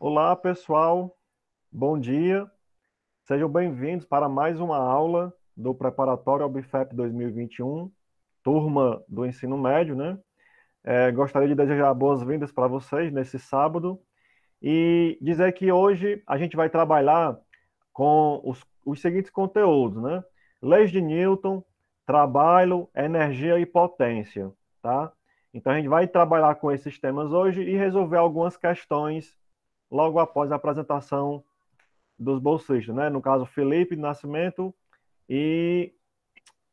Olá, pessoal. Bom dia. Sejam bem-vindos para mais uma aula do Preparatório ao BIFEP 2021, turma do ensino médio, né? Gostaria de desejar boas-vindas para vocês nesse sábado e dizer que hoje a gente vai trabalhar com os seguintes conteúdos, né? Leis de Newton, trabalho, energia e potência, tá? Então a gente vai trabalhar com esses temas hoje e resolver algumas questões logo após a apresentação dos bolsistas, né? No caso, Felipe Nascimento e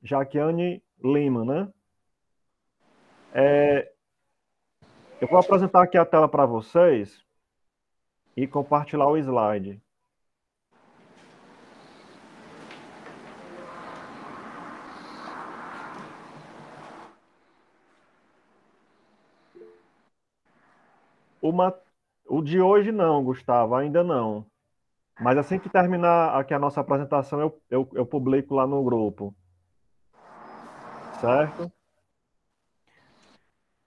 Jaquiane Lima, né? É, eu vou apresentar aqui a tela para vocês e compartilhar o slide. O, ma- o de hoje não, Gustavo, ainda não. Mas assim que terminar aqui a nossa apresentação, eu publico lá no grupo, certo?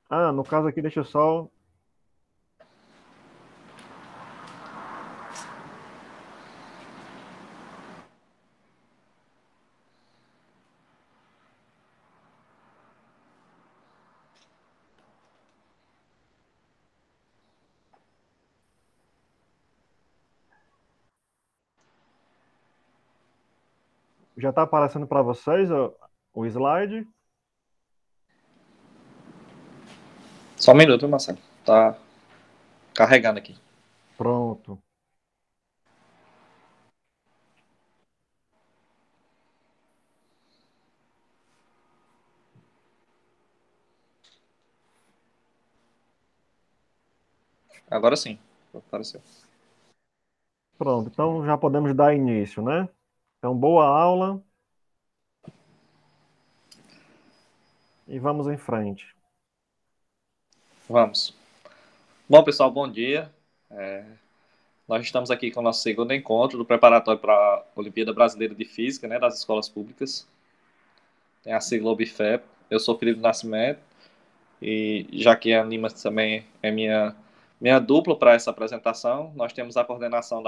Ah, no caso aqui, deixa eu só. Já está aparecendo para vocês o slide? Só um minuto, Marcelo. Tá carregando aqui. Pronto. Agora sim. Apareceu. Pronto. Então já podemos dar início, né? Então, boa aula e vamos em frente. Vamos. Bom, pessoal, bom dia. Nós estamos aqui com o nosso segundo encontro do preparatório para a Olimpíada Brasileira de Física, né, das escolas públicas. Tem a sigla OBFEP. Eu sou Felipe Nascimento e já que a Lima também é minha dupla para essa apresentação, nós temos a coordenação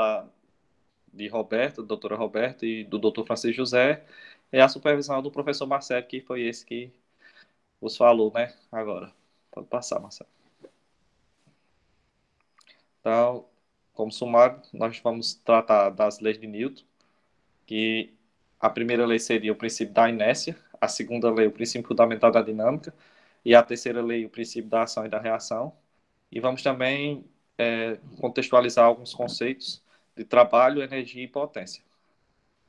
de Roberto, do doutor Roberto e do doutor Francisco José, e a supervisão do professor Marcelo, que foi esse que vos falou, né, agora. Pode passar, Marcelo. Então, como sumário, nós vamos tratar das leis de Newton, que a primeira lei seria o princípio da inércia, a segunda lei, o princípio fundamental da dinâmica, e a terceira lei, o princípio da ação e da reação. E vamos também contextualizar alguns conceitos de trabalho, energia e potência,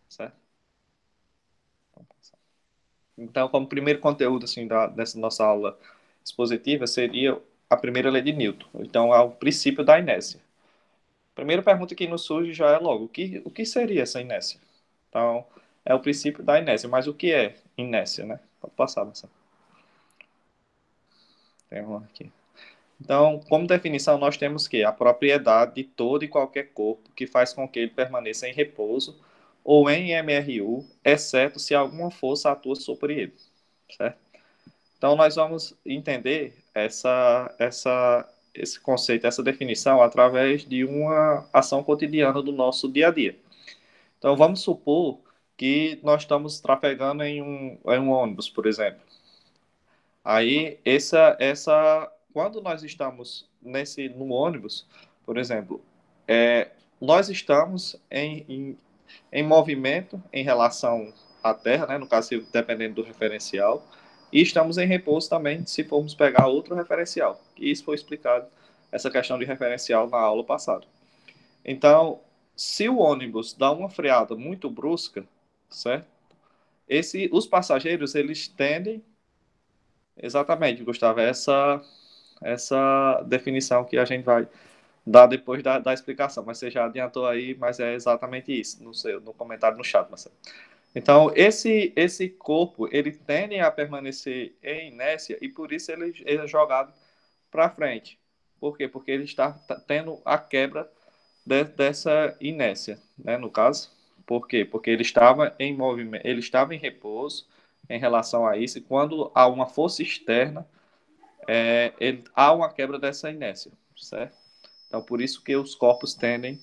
certo? Então, como primeiro conteúdo assim, dessa nossa aula expositiva, seria a primeira lei de Newton. Então, é o princípio da inércia. Primeira pergunta que nos surge já é logo, o que seria essa inércia? Então, é o princípio da inércia, mas o que é inércia, né? Pode passar, Marcelo. Tem uma aqui. Então, como definição, nós temos que a propriedade de todo e qualquer corpo que faz com que ele permaneça em repouso ou em MRU, exceto se alguma força atua sobre ele, certo? Então, nós vamos entender esse conceito, essa definição, através de uma ação cotidiana do nosso dia a dia. Então, vamos supor que nós estamos trafegando em um ônibus, por exemplo. Aí, quando nós estamos no ônibus, por exemplo, nós estamos em movimento em relação à Terra, né, no caso, dependendo do referencial, e estamos em repouso também, se formos pegar outro referencial. E isso foi explicado, essa questão de referencial, na aula passada. Então, se o ônibus dá uma freada muito brusca, certo? Os passageiros, eles tendem, exatamente, Gustavo, essa definição que a gente vai dar depois da explicação, mas você já adiantou aí, mas é exatamente isso, no comentário no chat, Marcelo. Então, esse corpo, ele tende a permanecer em inércia e por isso ele é jogado para frente. Por quê? Porque ele está tendo a quebra dessa inércia, né, no caso. Por quê? Porque ele estava em movimento, ele estava em repouso em relação a isso, e quando há uma força externa, há uma quebra dessa inércia, certo? Então, por isso que os corpos tendem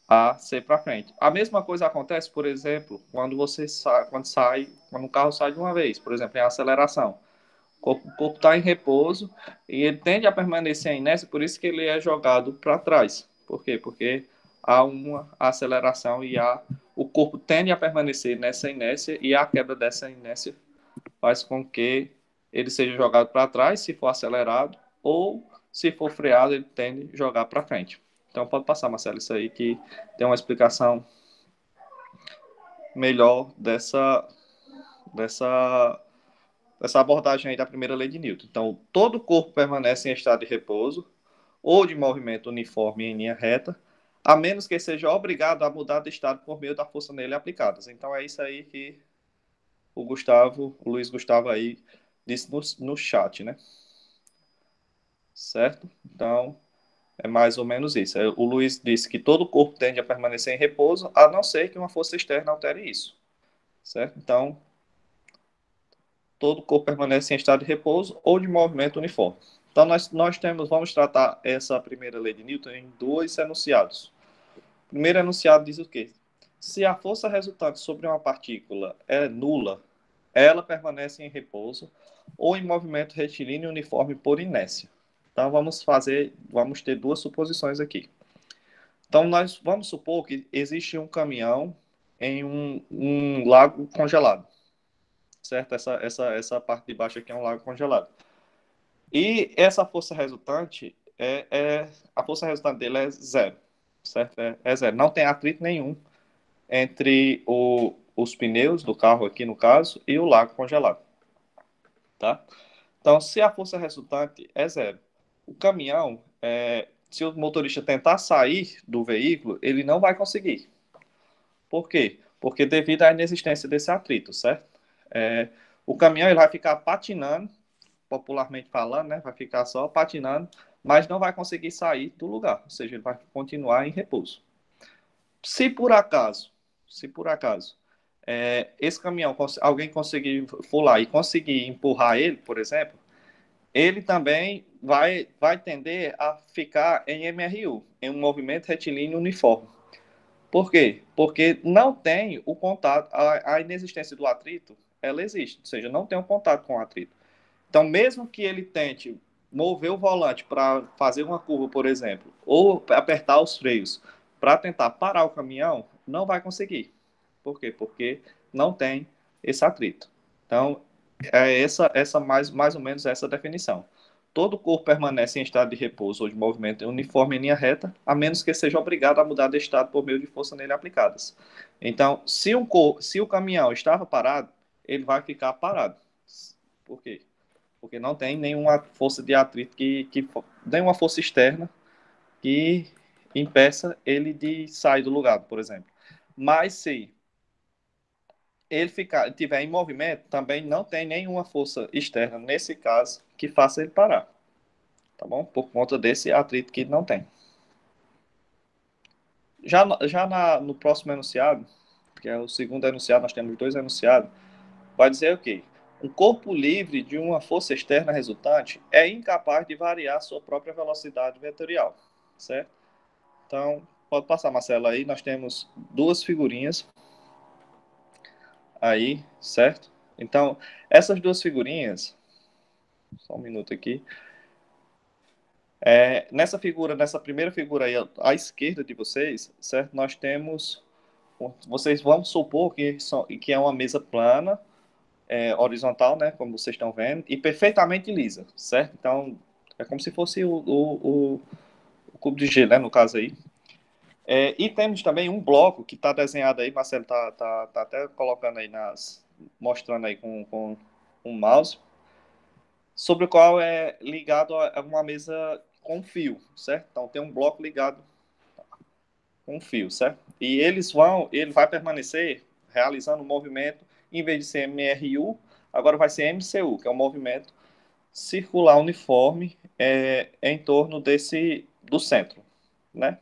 a ser para frente. A mesma coisa acontece, por exemplo, quando quando o carro sai de uma vez, por exemplo, em aceleração. O corpo está em repouso e ele tende a permanecer em inércia, por isso que ele é jogado para trás. Por quê? Porque há uma aceleração e o corpo tende a permanecer nessa inércia e a quebra dessa inércia faz com que ele seja jogado para trás se for acelerado ou se for freado ele tende a jogar para frente. Então pode passar, Marcelo, isso aí que tem uma explicação melhor dessa essa abordagem aí da primeira lei de Newton. Então, todo o corpo permanece em estado de repouso ou de movimento uniforme em linha reta, a menos que seja obrigado a mudar de estado por meio da força nele aplicadas. Então, é isso aí que o Luiz Gustavo aí disse no chat, né? Certo? Então, é mais ou menos isso. O Luiz disse que todo o corpo tende a permanecer em repouso, a não ser que uma força externa altere isso. Certo? Então, todo o corpo permanece em estado de repouso ou de movimento uniforme. Então, vamos tratar essa primeira lei de Newton em dois enunciados. O primeiro enunciado diz o quê? Se a força resultante sobre uma partícula é nula, ela permanece em repouso ou em movimento retilíneo uniforme por inércia. Então, vamos ter duas suposições aqui. Então, nós vamos supor que existe um caminhão em um lago congelado, certo? Essa parte de baixo aqui é um lago congelado. E essa força resultante a força resultante dele é zero, certo? É zero. Não tem atrito nenhum entre os pneus do carro aqui no caso e o lago congelado, tá? Então, se a força resultante é zero, o caminhão, se o motorista tentar sair do veículo, ele não vai conseguir. Por quê? Porque devido à inexistência desse atrito, certo? O caminhão ele vai ficar patinando, popularmente falando, né? Vai ficar só patinando, mas não vai conseguir sair do lugar, ou seja, ele vai continuar em repouso. Se por acaso, esse caminhão, alguém conseguir for lá e conseguir empurrar ele, por exemplo, ele também vai tender a ficar em MRU, em um movimento retilíneo uniforme. Por quê? Porque não tem o contato, a inexistência do atrito, ela existe, ou seja, não tem um contato com o atrito. Então, mesmo que ele tente mover o volante para fazer uma curva, por exemplo, ou apertar os freios para tentar parar o caminhão, não vai conseguir. Por quê? Porque não tem esse atrito. Então, é essa mais ou menos essa definição. Todo o corpo permanece em estado de repouso ou de movimento uniforme em linha reta, a menos que seja obrigado a mudar de estado por meio de força nele aplicadas. Então, se o caminhão estava parado, ele vai ficar parado. Por quê? Porque não tem nenhuma força de atrito nenhuma força externa que impeça ele de sair do lugar, por exemplo. Mas se ele tiver em movimento, também não tem nenhuma força externa nesse caso que faça ele parar, tá bom? Por conta desse atrito que não tem. No próximo enunciado, que é o segundo enunciado, nós temos dois enunciados, vai dizer o quê? Um corpo livre de uma força externa resultante é incapaz de variar sua própria velocidade vetorial, certo? Então, pode passar, Marcelo, aí nós temos duas figurinhas aí, certo? Então, essas duas figurinhas, só um minuto aqui, nessa primeira figura aí, à esquerda de vocês, certo? Nós temos, vocês vão supor que é uma mesa plana, horizontal, né, como vocês estão vendo, e perfeitamente lisa, certo? Então, é como se fosse o cubo de gelo, né, no caso aí. E temos também um bloco que está desenhado aí, Marcelo tá até colocando aí mostrando aí com um mouse, sobre o qual é ligado a uma mesa com fio, certo? Então tem um bloco ligado com fio, certo? E ele vai permanecer realizando o movimento, em vez de ser MRU, agora vai ser MCU, que é um movimento circular uniforme em torno do centro, né?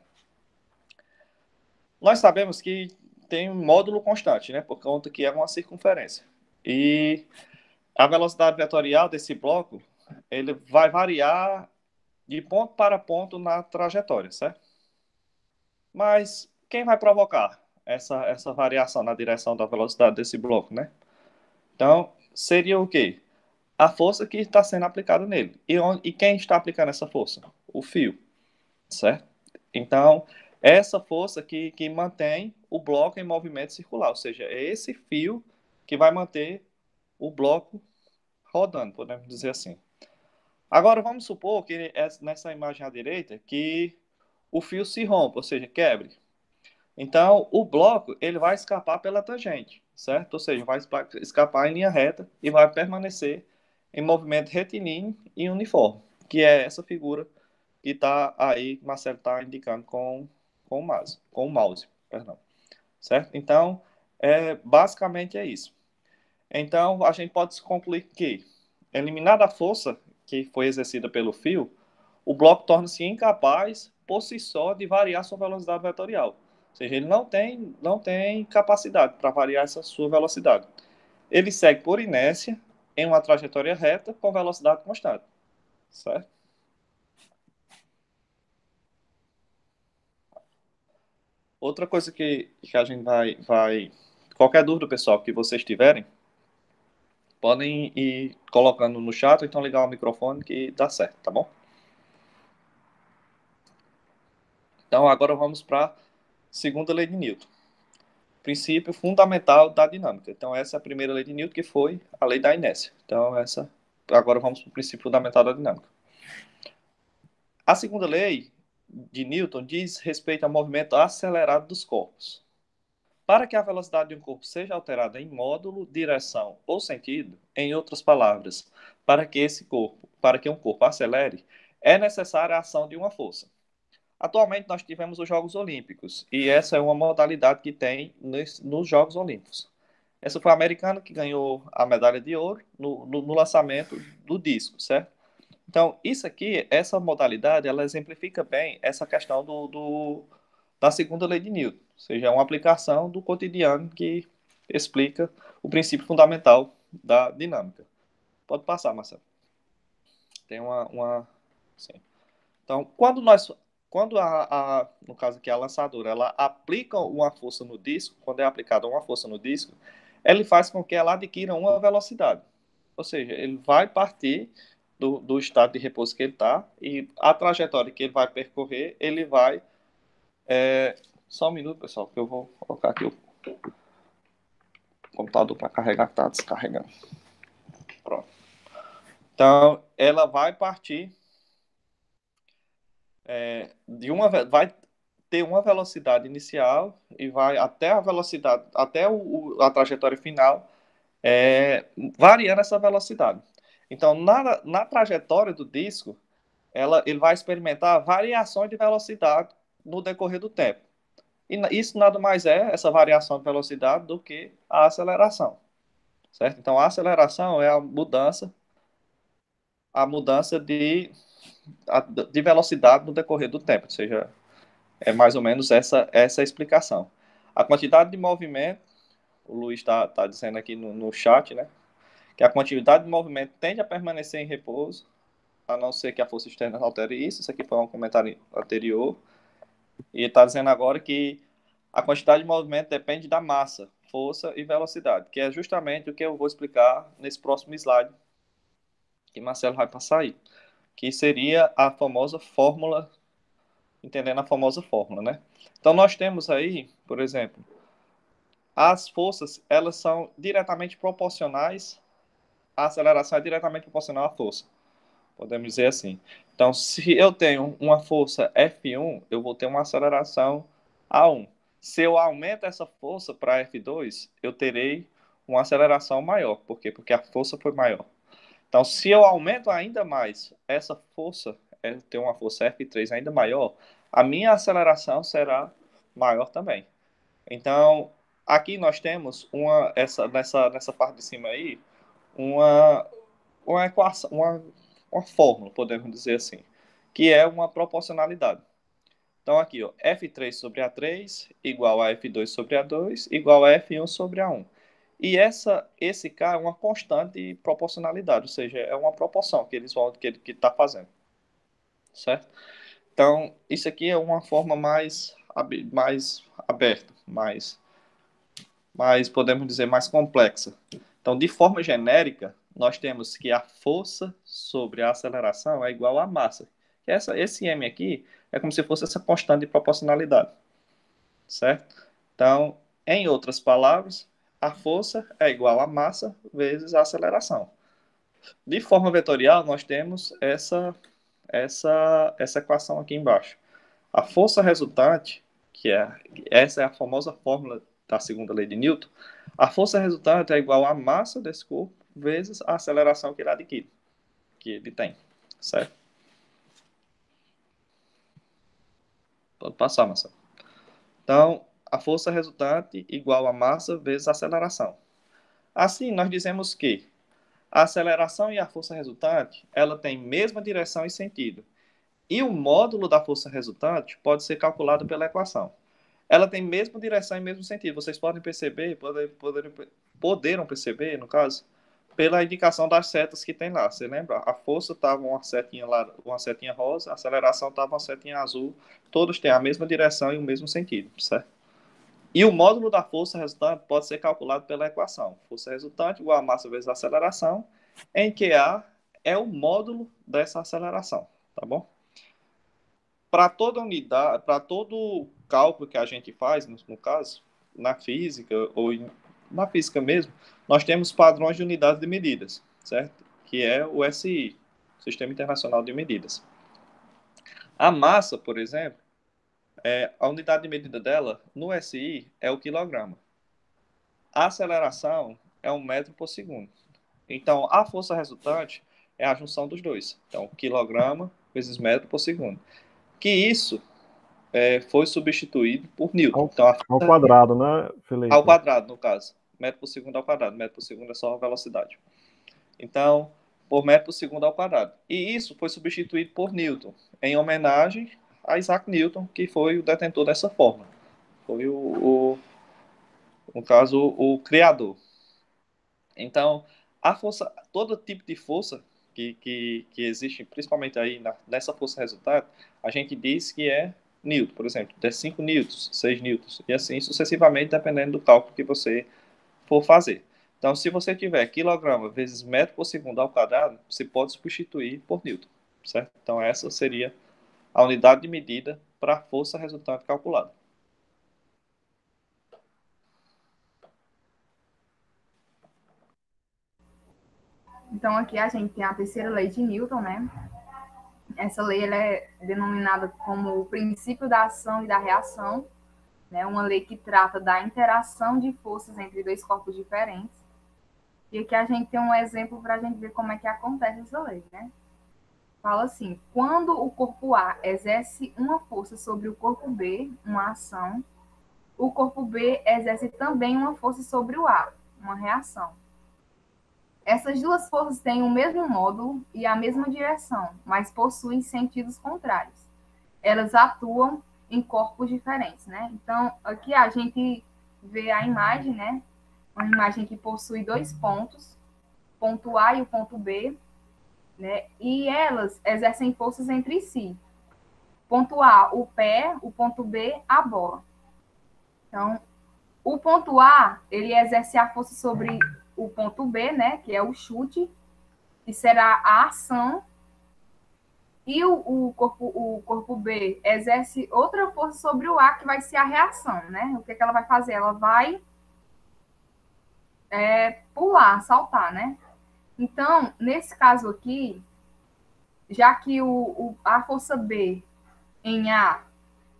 Nós sabemos que tem um módulo constante, né? Por conta que é uma circunferência. E a velocidade vetorial desse bloco, ele vai variar de ponto para ponto na trajetória, certo? Mas quem vai provocar essa variação na direção da velocidade desse bloco, né? Então, seria o quê? A força que está sendo aplicada nele. E quem está aplicando essa força? O fio, certo? Então, essa força que mantém o bloco em movimento circular, ou seja, é esse fio que vai manter o bloco rodando, podemos dizer assim. Agora, vamos supor que nessa imagem à direita, que o fio se rompa, ou seja, quebre. Então, o bloco ele vai escapar pela tangente, certo? Ou seja, vai escapar em linha reta e vai permanecer em movimento retilíneo e uniforme, que é essa figura que está aí, que Marcelo está indicando com o mouse, perdão, certo? Então, basicamente é isso. Então, a gente pode concluir que, eliminada a força que foi exercida pelo fio, o bloco torna-se incapaz, por si só, de variar sua velocidade vetorial. Ou seja, ele não tem capacidade para variar essa sua velocidade. Ele segue por inércia em uma trajetória reta com velocidade constante. Certo? Outra coisa que a gente vai. Qualquer dúvida, pessoal, que vocês tiverem, podem ir colocando no chat ou então ligar o microfone que dá certo, tá bom? Então, agora vamos para a segunda lei de Newton. Princípio fundamental da dinâmica. Então, essa é a primeira lei de Newton, que foi a lei da inércia. Então, agora vamos para o princípio fundamental da dinâmica. A segunda lei de Newton diz respeito ao movimento acelerado dos corpos. Para que a velocidade de um corpo seja alterada em módulo, direção ou sentido, em outras palavras, para que um corpo acelere, é necessária a ação de uma força. Atualmente nós tivemos os Jogos Olímpicos e essa é uma modalidade que tem nos Jogos Olímpicos. Essa foi a americana que ganhou a medalha de ouro no lançamento do disco, certo? Então, isso aqui, essa modalidade, ela exemplifica bem essa questão da segunda lei de Newton, ou seja, é uma aplicação do cotidiano que explica o princípio fundamental da dinâmica. Pode passar, Marcelo. Tem sim. Então, quando no caso aqui a lançadora, ela aplica uma força no disco, quando é aplicada uma força no disco, ele faz com que ela adquira uma velocidade. Ou seja, ele vai partir do estado de repouso que ele está e a trajetória que ele vai percorrer, ele vai. Só um minuto, pessoal, que eu vou colocar aqui o computador para carregar, que está descarregando. Pronto. Então, ela vai partir vai ter uma velocidade inicial e vai até a velocidade, até a trajetória final, é, variando essa velocidade. Então, na trajetória do disco, ele vai experimentar variações de velocidade no decorrer do tempo. E isso nada mais é, essa variação de velocidade, do que a aceleração. Certo? Então, a aceleração é a mudança de velocidade no decorrer do tempo, ou seja, é mais ou menos essa a explicação. A quantidade de movimento, o Luiz está dizendo aqui no chat, né? Que a quantidade de movimento tende a permanecer em repouso, a não ser que a força externa altere isso. Isso aqui foi um comentário anterior. E está dizendo agora que a quantidade de movimento depende da massa, força e velocidade, que é justamente o que eu vou explicar nesse próximo slide, que Marcelo vai passar aí, que seria a famosa fórmula, entendendo a famosa fórmula, né? Então, nós temos aí, por exemplo, as forças, elas são diretamente proporcionais, a aceleração é diretamente proporcional à força, podemos dizer assim. Então, se eu tenho uma força F1, eu vou ter uma aceleração A1. Se eu aumento essa força para F2, eu terei uma aceleração maior. Por quê? Porque a força foi maior. Então, se eu aumento ainda mais essa força, ter uma força F3 ainda maior, a minha aceleração será maior também. Então, aqui nós temos nessa parte de cima aí, uma, uma equação, uma fórmula, podemos dizer assim, que é uma proporcionalidade. Então, aqui, ó, F3 sobre A3 igual a F2 sobre A2 igual a F1 sobre A1. E esse K é uma constante de proporcionalidade, ou seja, é uma proporção que eles vão que está fazendo. certo? Então, isso aqui é uma forma mais aberta, mais, podemos dizer, mais complexa. Então, de forma genérica, nós temos que a força sobre a aceleração é igual à massa. Esse m aqui é como se fosse essa constante de proporcionalidade, certo? Então, em outras palavras, a força é igual à massa vezes a aceleração. De forma vetorial, nós temos essa equação aqui embaixo. A força resultante, essa é a famosa fórmula da segunda lei de Newton, a força resultante é igual à massa desse corpo vezes a aceleração que ele adquire, que ele tem, certo? Pode passar, Marcelo. Então, a força resultante igual a massa vezes a aceleração. Assim, nós dizemos que a aceleração e a força resultante, ela tem mesma direção e sentido. E o módulo da força resultante pode ser calculado pela equação. Ela tem mesma direção e mesmo sentido. Vocês podem perceber, poderam perceber, no caso, pela indicação das setas que tem lá. Você lembra? A força estava uma setinha lá, uma setinha rosa, a aceleração estava uma setinha azul. Todos têm a mesma direção e o mesmo sentido, certo? E o módulo da força resultante pode ser calculado pela equação. Força resultante igual a massa vezes a aceleração, em que A é o módulo dessa aceleração, tá bom? Para toda unidade, para todo cálculo que a gente faz, no caso, na física na física mesmo, nós temos padrões de unidades de medidas, certo? Que é o SI, Sistema Internacional de Medidas. A massa, por exemplo, a unidade de medida dela no SI é o quilograma. A aceleração é 1 metro por segundo. Então, a força resultante é a junção dos dois. Então, quilograma vezes metro por segundo. Que isso foi substituído por Newton. Então, Ao quadrado, né, ao Felipe? quadrado, no caso. Metro por segundo ao quadrado. Metro por segundo é só a velocidade. Então, por metro por segundo ao quadrado. E isso foi substituído por Newton, em homenagem a Isaac Newton, que foi o detentor dessa fórmula. Foi no caso, o criador. Então, a força, todo tipo de força que existe, principalmente aí nessa força resultante, a gente diz que é Newton, por exemplo, de 5 newtons, 6 newtons, e assim sucessivamente, dependendo do cálculo que você for fazer. Então, se você tiver quilograma vezes metro por segundo ao quadrado, você pode substituir por Newton, certo? Então, essa seria a unidade de medida para a força resultante calculada. Então, aqui a gente tem a terceira lei de Newton, né? Essa lei ela é denominada como o princípio da ação e da reação, né? Uma lei que trata da interação de forças entre dois corpos diferentes. E aqui a gente tem um exemplo para a gente ver como é que acontece essa lei, né? Fala assim: quando o corpo A exerce uma força sobre o corpo B, uma ação, o corpo B exerce também uma força sobre o A, uma reação. Essas duas forças têm o mesmo módulo e a mesma direção, mas possuem sentidos contrários. Elas atuam em corpos diferentes, né? Então, aqui a gente vê a imagem, né? Uma imagem que possui dois pontos, o ponto A e o ponto B, né? E elas exercem forças entre si. Ponto A, o pé, o ponto B, a bola. Então, o ponto A, ele exerce a força sobre o ponto B, né? Que é o chute, que será a ação, e o corpo B exerce outra força sobre o A, que vai ser a reação, né? O que, é que ela vai fazer? Ela vai pular, saltar, né? Então, nesse caso aqui, já que a força B em A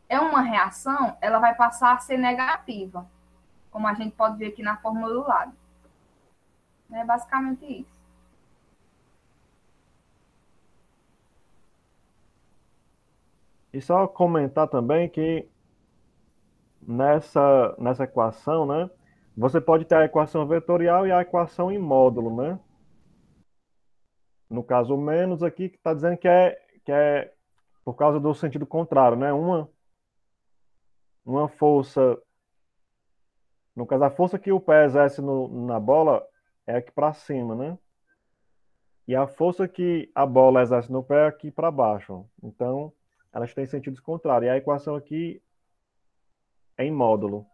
é uma reação, ela vai passar a ser negativa, como a gente pode ver aqui na fórmula do lado. É basicamente isso. E só comentar também que nessa equação, né, você pode ter a equação vetorial e a equação em módulo, né? No caso, o menos aqui que está dizendo que é por causa do sentido contrário, né? Uma força, no caso, a força que o pé exerce na bola é aqui para cima, né? E a força que a bola exerce no pé é aqui para baixo. Então, elas têm sentidos contrários. E a equação aqui é em módulo.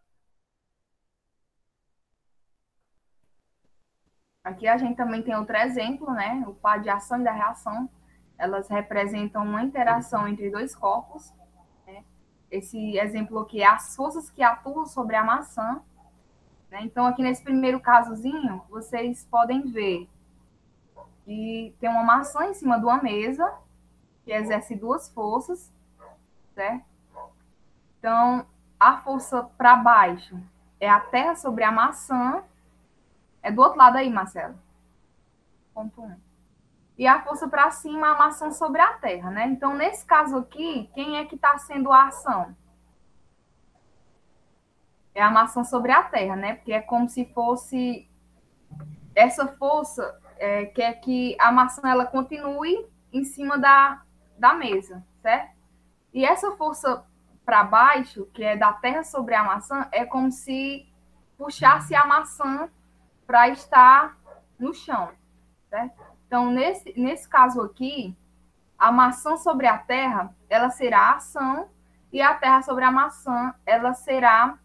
Aqui a gente também tem outro exemplo, né? O par de ação e da reação. Elas representam uma interação entre dois corpos. Né? Esse exemplo aqui é as forças que atuam sobre a maçã. Né? Então, aqui nesse primeiro casozinho, vocês podem ver que tem uma maçã em cima de uma mesa, que exerce duas forças, certo? Então, a força para baixo é a terra sobre a maçã. É do outro lado aí, Marcelo. Ponto 1. E a força para cima, a maçã sobre a terra, né? Então, nesse caso aqui, quem é que está sendo a ação? É a maçã sobre a terra, né? Porque é como se fosse essa força quer que a maçã ela continue em cima da mesa, certo? E essa força para baixo, que é da terra sobre a maçã, é como se puxasse a maçã para estar no chão, certo? Então, nesse caso aqui, a maçã sobre a terra, ela será a ação, e a terra sobre a maçã, ela será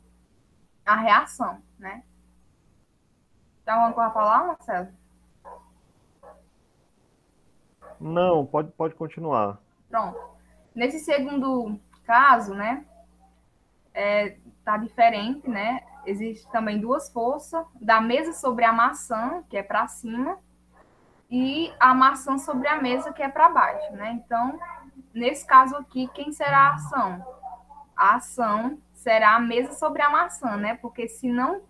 a reação, né? Tem alguma coisa a falar, Marcelo? Não, pode continuar. Pronto. Nesse segundo caso, né, tá diferente, né? Existe também duas forças, da mesa sobre a maçã, que é para cima, e a maçã sobre a mesa, que é para baixo, né? Então, nesse caso aqui, quem será a ação? A ação será a mesa sobre a maçã, né? Porque se não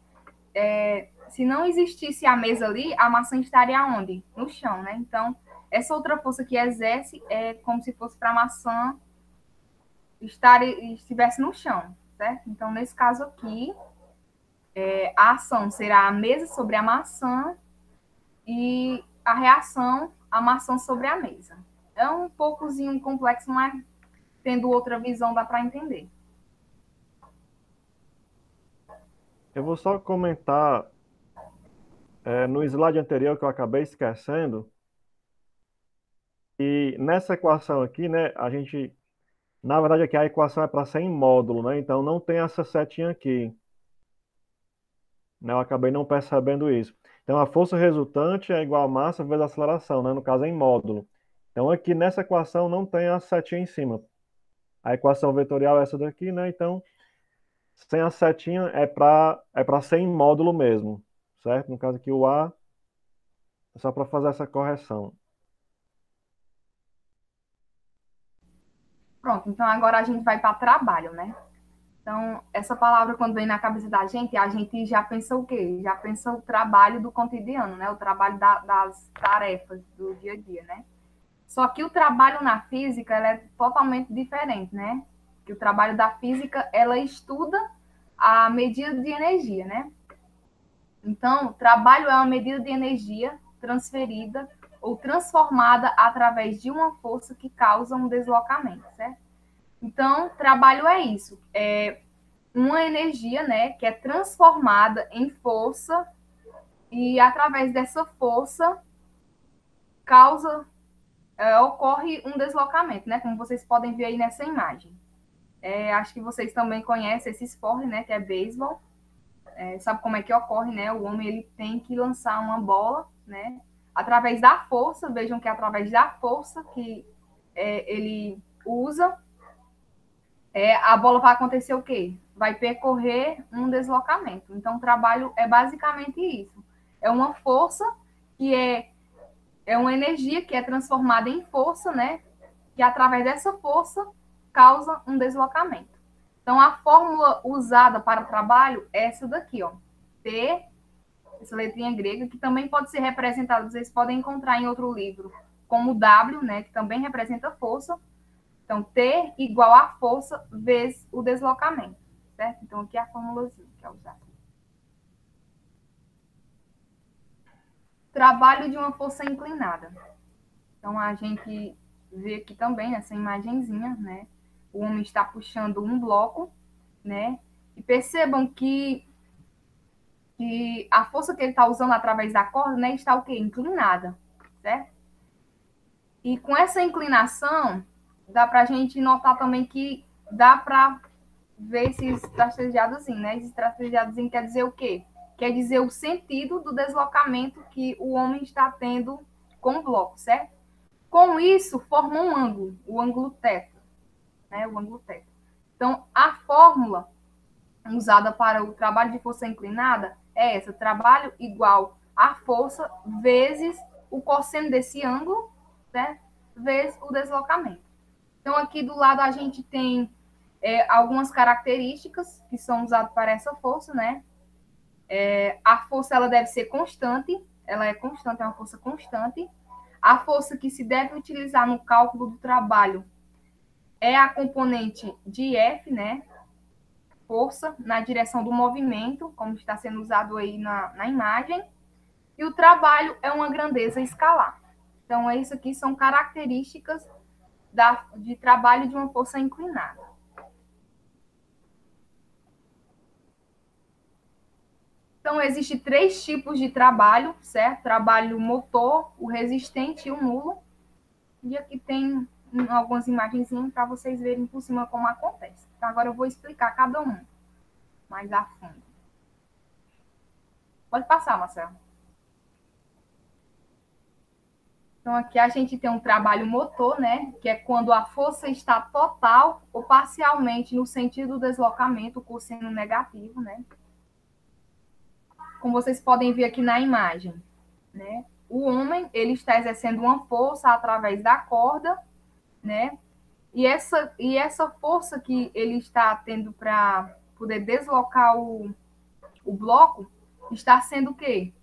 existisse a mesa ali, a maçã estaria onde? No chão, né? Então, essa outra força que exerce é como se fosse para a maçã estivesse no chão, certo? Então, nesse caso aqui, a ação será a mesa sobre a maçã e a reação, a maçã sobre a mesa. É um poucozinho complexo, mas tendo outra visão dá para entender. Eu vou só comentar no slide anterior que eu acabei esquecendo. E nessa equação aqui, né, na verdade aqui a equação é para ser em módulo, né? Então não tem essa setinha aqui. Né? Eu acabei não percebendo isso. Então a força resultante é igual a massa vezes a aceleração, né? No caso é em módulo. Então aqui nessa equação não tem a setinha em cima. A equação vetorial é essa daqui, né? Então sem a setinha é para ser em módulo mesmo, certo? No caso aqui o A é só para fazer essa correção. Pronto, então agora a gente vai para trabalho, né? Então, essa palavra, quando vem na cabeça da gente, a gente já pensa o quê? Já pensa o trabalho do cotidiano, né? O trabalho das tarefas do dia a dia, né? Só que o trabalho na física, ela é totalmente diferente, né? Que o trabalho da física, ela estuda a medida de energia, né? Então, trabalho é uma medida de energia transferida ou transformada através de uma força que causa um deslocamento, certo? Então, trabalho é isso, é uma energia, né, que é transformada em força e através dessa força ocorre um deslocamento, né, como vocês podem ver aí nessa imagem. Acho que vocês também conhecem esse esporte, né, que é beisebol. Sabe como é que ocorre, né? O homem ele tem que lançar uma bola, né? Através da força, vejam que é através da força que ele usa, a bola vai acontecer o quê? Vai percorrer um deslocamento. Então, o trabalho é basicamente isso. É uma força que é uma energia que é transformada em força, né? Que através dessa força causa um deslocamento. Então, a fórmula usada para o trabalho é essa daqui, ó. T, essa letrinha grega, que também pode ser representada, vocês podem encontrar em outro livro, como W, né? Que também representa força. Então, T igual a força vezes o deslocamento, certo? Então, aqui é a formulazinha que é usada. Trabalho de uma força inclinada. Então, a gente vê aqui também nessa imagenzinha, né? O homem está puxando um bloco, né? E percebam que a força que ele está usando através da corda, né? Está o quê? Inclinada, certo? E com essa inclinação, dá para a gente notar também que dá para ver esses tracejados, né? Esse tracejados quer dizer o quê? Quer dizer o sentido do deslocamento que o homem está tendo com o bloco, certo? Com isso, forma um ângulo, o ângulo θ, né? O ângulo θ. Então, a fórmula usada para o trabalho de força inclinada é essa: trabalho igual a força vezes o cosseno desse ângulo, né? Vezes o deslocamento. Então, aqui do lado a gente tem algumas características que são usadas para essa força, né? A força ela deve ser constante, ela é constante, é uma força constante. A força que se deve utilizar no cálculo do trabalho é a componente de F, né? Força na direção do movimento, como está sendo usado aí na imagem. E o trabalho é uma grandeza escalar. Então, isso aqui são características de trabalho de uma força inclinada. Então, existem 3 tipos de trabalho, certo? Trabalho motor, o resistente e o nulo. E aqui tem algumas imagens para vocês verem por cima como acontece. Então, agora eu vou explicar cada um mais a fundo. Pode passar, Marcelo. Então, aqui a gente tem um trabalho motor, né? Que é quando a força está total ou parcialmente no sentido do deslocamento, o cosseno negativo, né? Como vocês podem ver aqui na imagem, né? O homem, ele está exercendo uma força através da corda, né? E essa força que ele está tendo para poder deslocar o bloco está sendo o quê?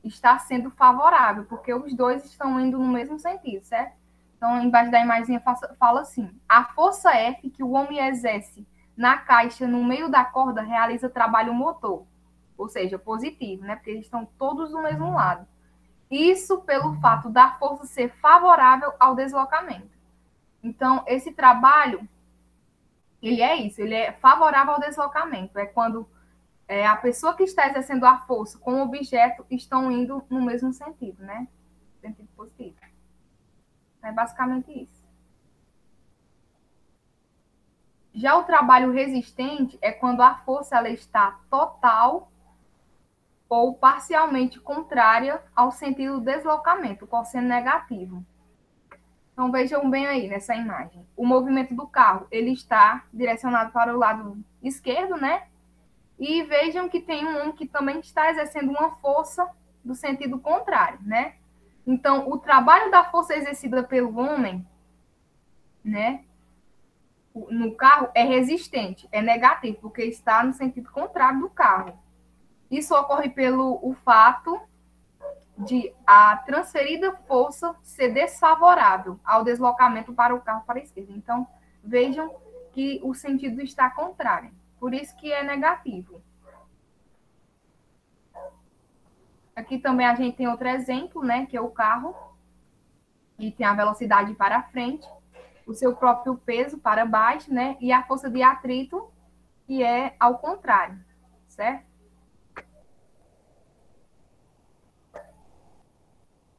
Está sendo favorável, porque os dois estão indo no mesmo sentido, certo? Então, embaixo da imagem fala assim: a força F que o homem exerce na caixa no meio da corda realiza trabalho motor, ou seja, positivo, né? Porque eles estão todos do mesmo lado. Isso pelo fato da força ser favorável ao deslocamento. Então, esse trabalho, ele é isso, ele é favorável ao deslocamento. É quando a pessoa que está exercendo a força com o objeto estão indo no mesmo sentido, né? Sentido positivo. É basicamente isso. Já o trabalho resistente é quando a força ela está total ou parcialmente contrária ao sentido do deslocamento, o cosseno negativo. Então, vejam bem aí nessa imagem. O movimento do carro, ele está direcionado para o lado esquerdo, né? E vejam que tem um homem que também está exercendo uma força do sentido contrário, né? Então, o trabalho da força exercida pelo homem, né, no carro é resistente, é negativo, porque está no sentido contrário do carro. Isso ocorre pelo o fato de a transferida força ser desfavorável ao deslocamento para o carro para a esquerda. Então, vejam que o sentido está contrário. Por isso que é negativo. Aqui também a gente tem outro exemplo, né, que é o carro, e tem a velocidade para frente, o seu próprio peso para baixo, né, e a força de atrito, que é ao contrário, certo?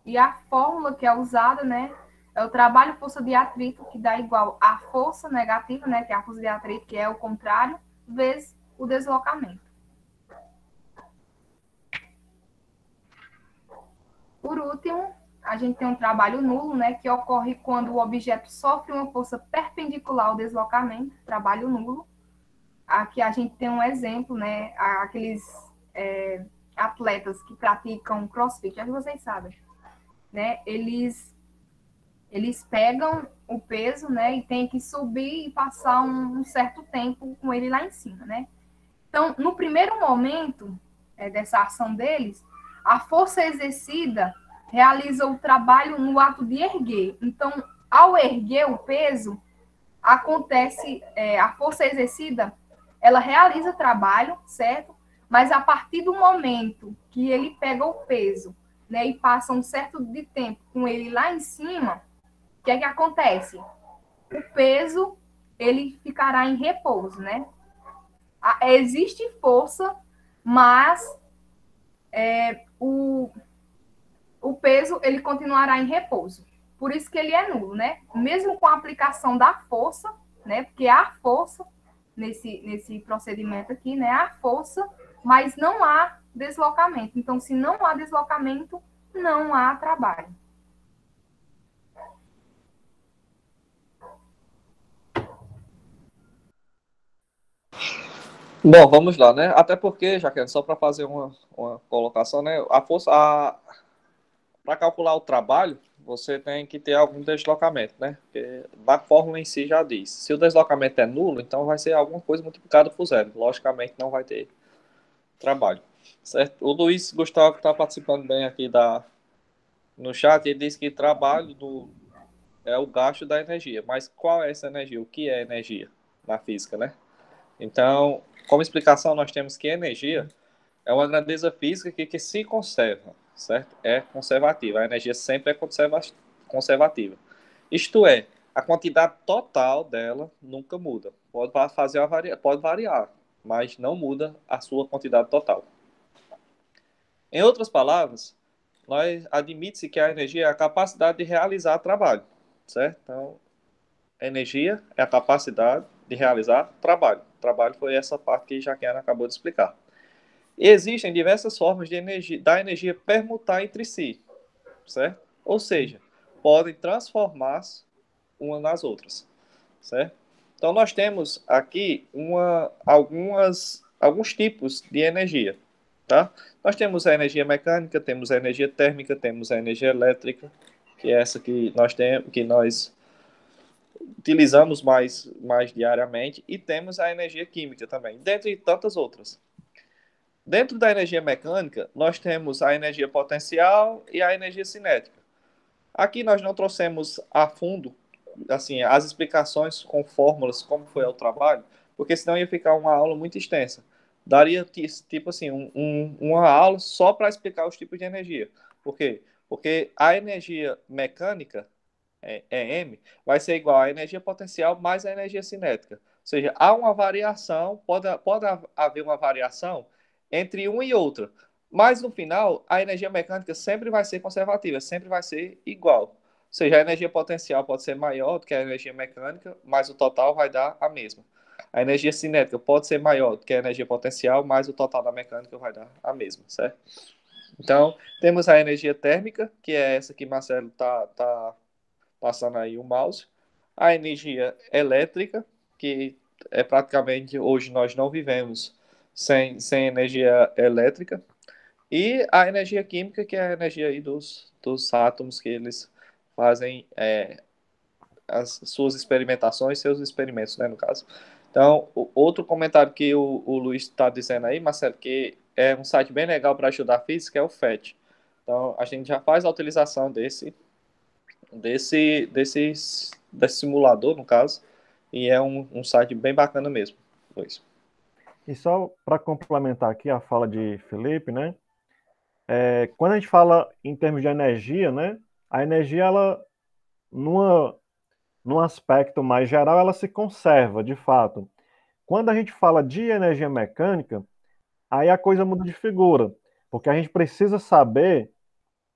E a fórmula que é usada, né, é o trabalho força de atrito, que dá igual a força negativa, né, que é a força de atrito, que é o contrário, vezes o deslocamento. Por último, a gente tem um trabalho nulo, né, que ocorre quando o objeto sofre uma força perpendicular ao deslocamento, trabalho nulo. Aqui a gente tem um exemplo, né, aqueles atletas que praticam crossfit, acho que vocês sabem, né, eles pegam o peso, né, e tem que subir e passar um certo tempo com ele lá em cima, né. Então, no primeiro momento dessa ação deles, a força exercida realiza o trabalho no ato de erguer. Então, ao erguer o peso, acontece, a força exercida, ela realiza trabalho, certo? Mas a partir do momento que ele pega o peso, né, e passa um certo de tempo com ele lá em cima, o que é que acontece? O peso, ele ficará em repouso, né? Existe força, mas o peso ele continuará em repouso, Por isso que ele é nulo, né? Mesmo com a aplicação da força, né? Porque há força nesse procedimento aqui, né? Há força, mas não há deslocamento. Então, se não há deslocamento, não há trabalho. Bom, vamos lá, né? Até porque, Jaqueline, só para fazer uma colocação, né? Para calcular o trabalho, você tem que ter algum deslocamento, né? Porque a fórmula em si já diz. Se o deslocamento é nulo, então vai ser alguma coisa multiplicada por zero. Logicamente, não vai ter trabalho, certo? O Luiz Gustavo está participando bem aqui no chat. Ele diz que é o gasto da energia. Mas qual é essa energia? O que é energia na física, né? Então, como explicação, nós temos que energia é uma grandeza física que se conserva, certo? É conservativa. A energia sempre é conservativa. Isto é, a quantidade total dela nunca muda. Pode variar, mas não muda a sua quantidade total. Em outras palavras, admite-se que a energia é a capacidade de realizar trabalho, certo? Então, a energia é a capacidade de realizar trabalho. Trabalho foi essa parte que Jaqueline acabou de explicar. Existem diversas formas da energia permutar entre si, certo? Ou seja, podem transformar-se uma nas outras, certo? Então, nós temos aqui alguns tipos de energia, tá? Nós temos a energia mecânica, temos a energia térmica, temos a energia elétrica, que é essa que nós utilizamos mais diariamente, e temos a energia química também, dentre tantas outras. Dentro da energia mecânica, nós temos a energia potencial e a energia cinética. Aqui nós não trouxemos a fundo assim, as explicações com fórmulas, como foi o trabalho, porque senão ia ficar uma aula muito extensa. Daria, tipo assim, uma aula só para explicar os tipos de energia. Por quê? Porque a energia mecânica, EM, vai ser igual à energia potencial mais a energia cinética. Ou seja, há uma variação, pode haver uma variação entre uma e outra. Mas no final, a energia mecânica sempre vai ser conservativa, sempre vai ser igual. Ou seja, a energia potencial pode ser maior do que a energia mecânica, mas o total vai dar a mesma. A energia cinética pode ser maior do que a energia potencial, mas o total da mecânica vai dar a mesma, certo? Então, temos a energia térmica, que é essa que Marcelo está passando aí o mouse. A energia elétrica, que é praticamente hoje nós não vivemos sem energia elétrica. E a energia química, que é a energia aí dos átomos que eles fazem as suas experimentações, seus experimentos, né, no caso. Então, outro comentário que o Luiz está dizendo aí, Marcelo, que é um site bem legal para ajudar a física, é o FET. Então, a gente já faz a utilização desse simulador, no caso, e é um site bem bacana mesmo, Luiz. E só para complementar aqui a fala de Felipe, né? Quando a gente fala em termos de energia, né? A energia, ela, num aspecto mais geral, ela se conserva, de fato. Quando a gente fala de energia mecânica, aí a coisa muda de figura, porque a gente precisa saber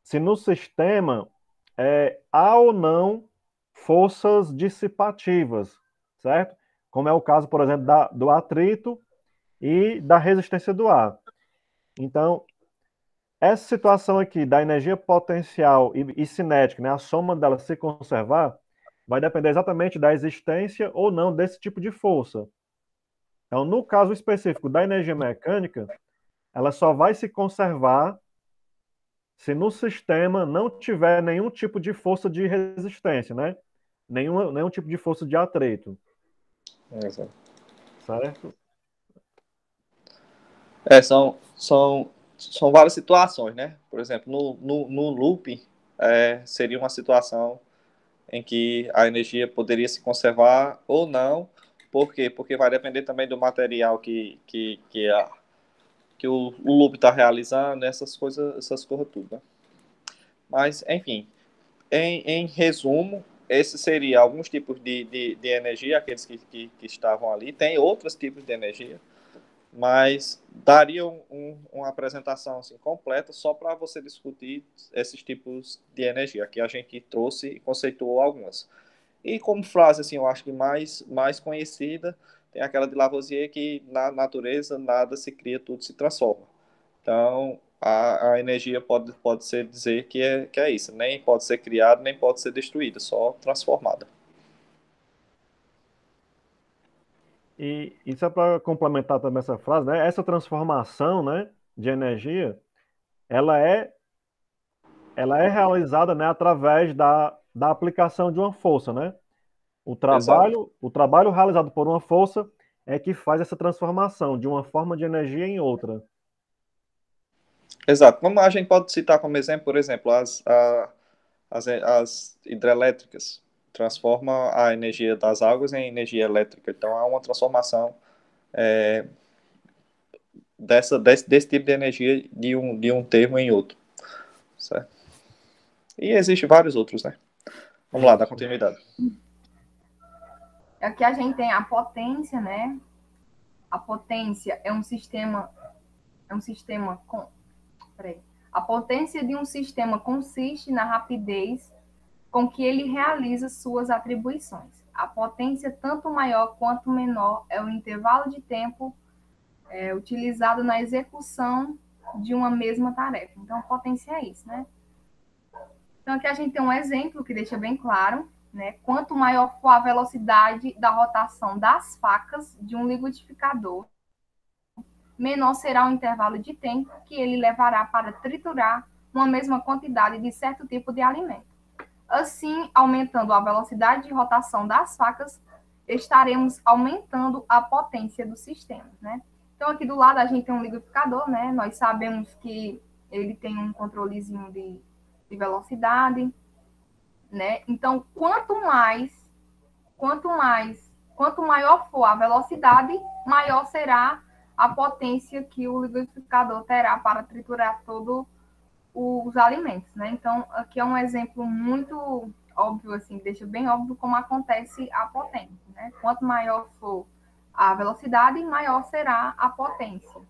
se no sistema há ou não forças dissipativas, certo? Como é o caso, por exemplo, do atrito e da resistência do ar. Então, essa situação aqui da energia potencial e cinética, né, a soma delas se conservar, vai depender exatamente da existência ou não desse tipo de força. Então, no caso específico da energia mecânica, ela só vai se conservar se no sistema não tiver nenhum tipo de força de resistência, né? Nenhum tipo de força de atrito. Exato. Certo? São várias situações, né? Por exemplo, no looping, seria uma situação em que a energia poderia se conservar ou não. Por quê? Porque vai depender também do material que o loop está realizando, essas coisas tudo, né? Mas, enfim, em resumo, esses seriam alguns tipos de energia, aqueles que estavam ali. Tem outros tipos de energia, mas daria uma apresentação assim, completa só para você discutir esses tipos de energia. Aqui a gente trouxe e conceituou algumas. E como frase, assim, eu acho que mais conhecida, tem aquela de Lavoisier que na natureza nada se cria, tudo se transforma. Então, a energia pode ser dizer que é isso. Nem pode ser criada, nem pode ser destruída, só transformada. E isso é para complementar também essa frase, né? Essa transformação, né, de energia, ela é, ela é realizada, né, através da aplicação de uma força, né? Exato. O trabalho realizado por uma força é que faz essa transformação de uma forma de energia em outra. Exato. Como a gente pode citar como exemplo, por exemplo, as hidrelétricas transformam a energia das águas em energia elétrica. Então, há uma transformação desse tipo de energia de um termo em outro. Certo? E existem vários outros, né? Vamos lá, dar Isso. continuidade. Aqui a gente tem a potência, né? A potência é um sistema com. Peraí. A potência de um sistema consiste na rapidez com que ele realiza suas atribuições. A potência, tanto maior quanto menor, é o intervalo de tempo utilizado na execução de uma mesma tarefa. Então, potência é isso, né? Então, aqui a gente tem um exemplo que deixa bem claro, né? Quanto maior for a velocidade da rotação das facas de um liquidificador, menor será o intervalo de tempo que ele levará para triturar uma mesma quantidade de certo tipo de alimento. Assim, aumentando a velocidade de rotação das facas, estaremos aumentando a potência do sistema, né? Então, aqui do lado a gente tem um liquidificador, né? Nós sabemos que ele tem um controlezinho de velocidade, né? Então, quanto maior for a velocidade, maior será a potência que o liquidificador terá para triturar todos os alimentos, né? Então, aqui é um exemplo muito óbvio, assim, deixa bem óbvio como acontece a potência, né? Quanto maior for a velocidade, maior será a potência.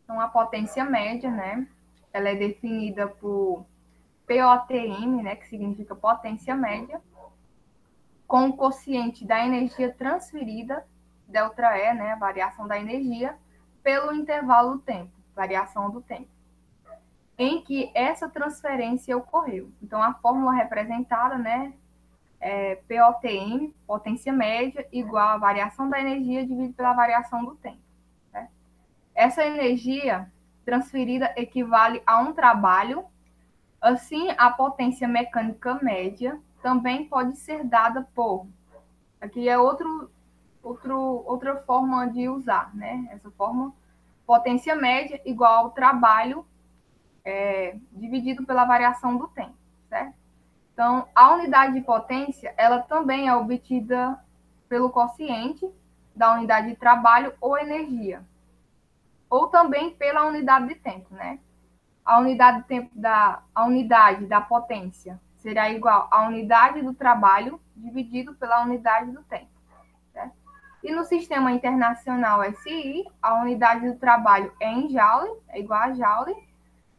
Então, a potência média, né? Ela é definida por POTM, né? Que significa potência média, com o quociente da energia transferida, ΔE, né? A variação da energia, pelo intervalo do tempo, variação do tempo, em que essa transferência ocorreu. Então, a fórmula representada, né? POTM, potência média, igual a variação da energia dividido pela variação do tempo. Né? Essa energia transferida equivale a um trabalho. Assim, a potência mecânica média também pode ser dada por... Aqui é outra forma de usar, né? Essa forma, potência média igual ao trabalho dividido pela variação do tempo, certo? Então, a unidade de potência, ela também é obtida pelo quociente da unidade de trabalho ou energia, ou também pela unidade de tempo, né? A unidade de tempo a unidade da potência será igual à unidade do trabalho dividido pela unidade do tempo, certo? E no sistema internacional SI, a unidade do trabalho é em joule, é igual a joule,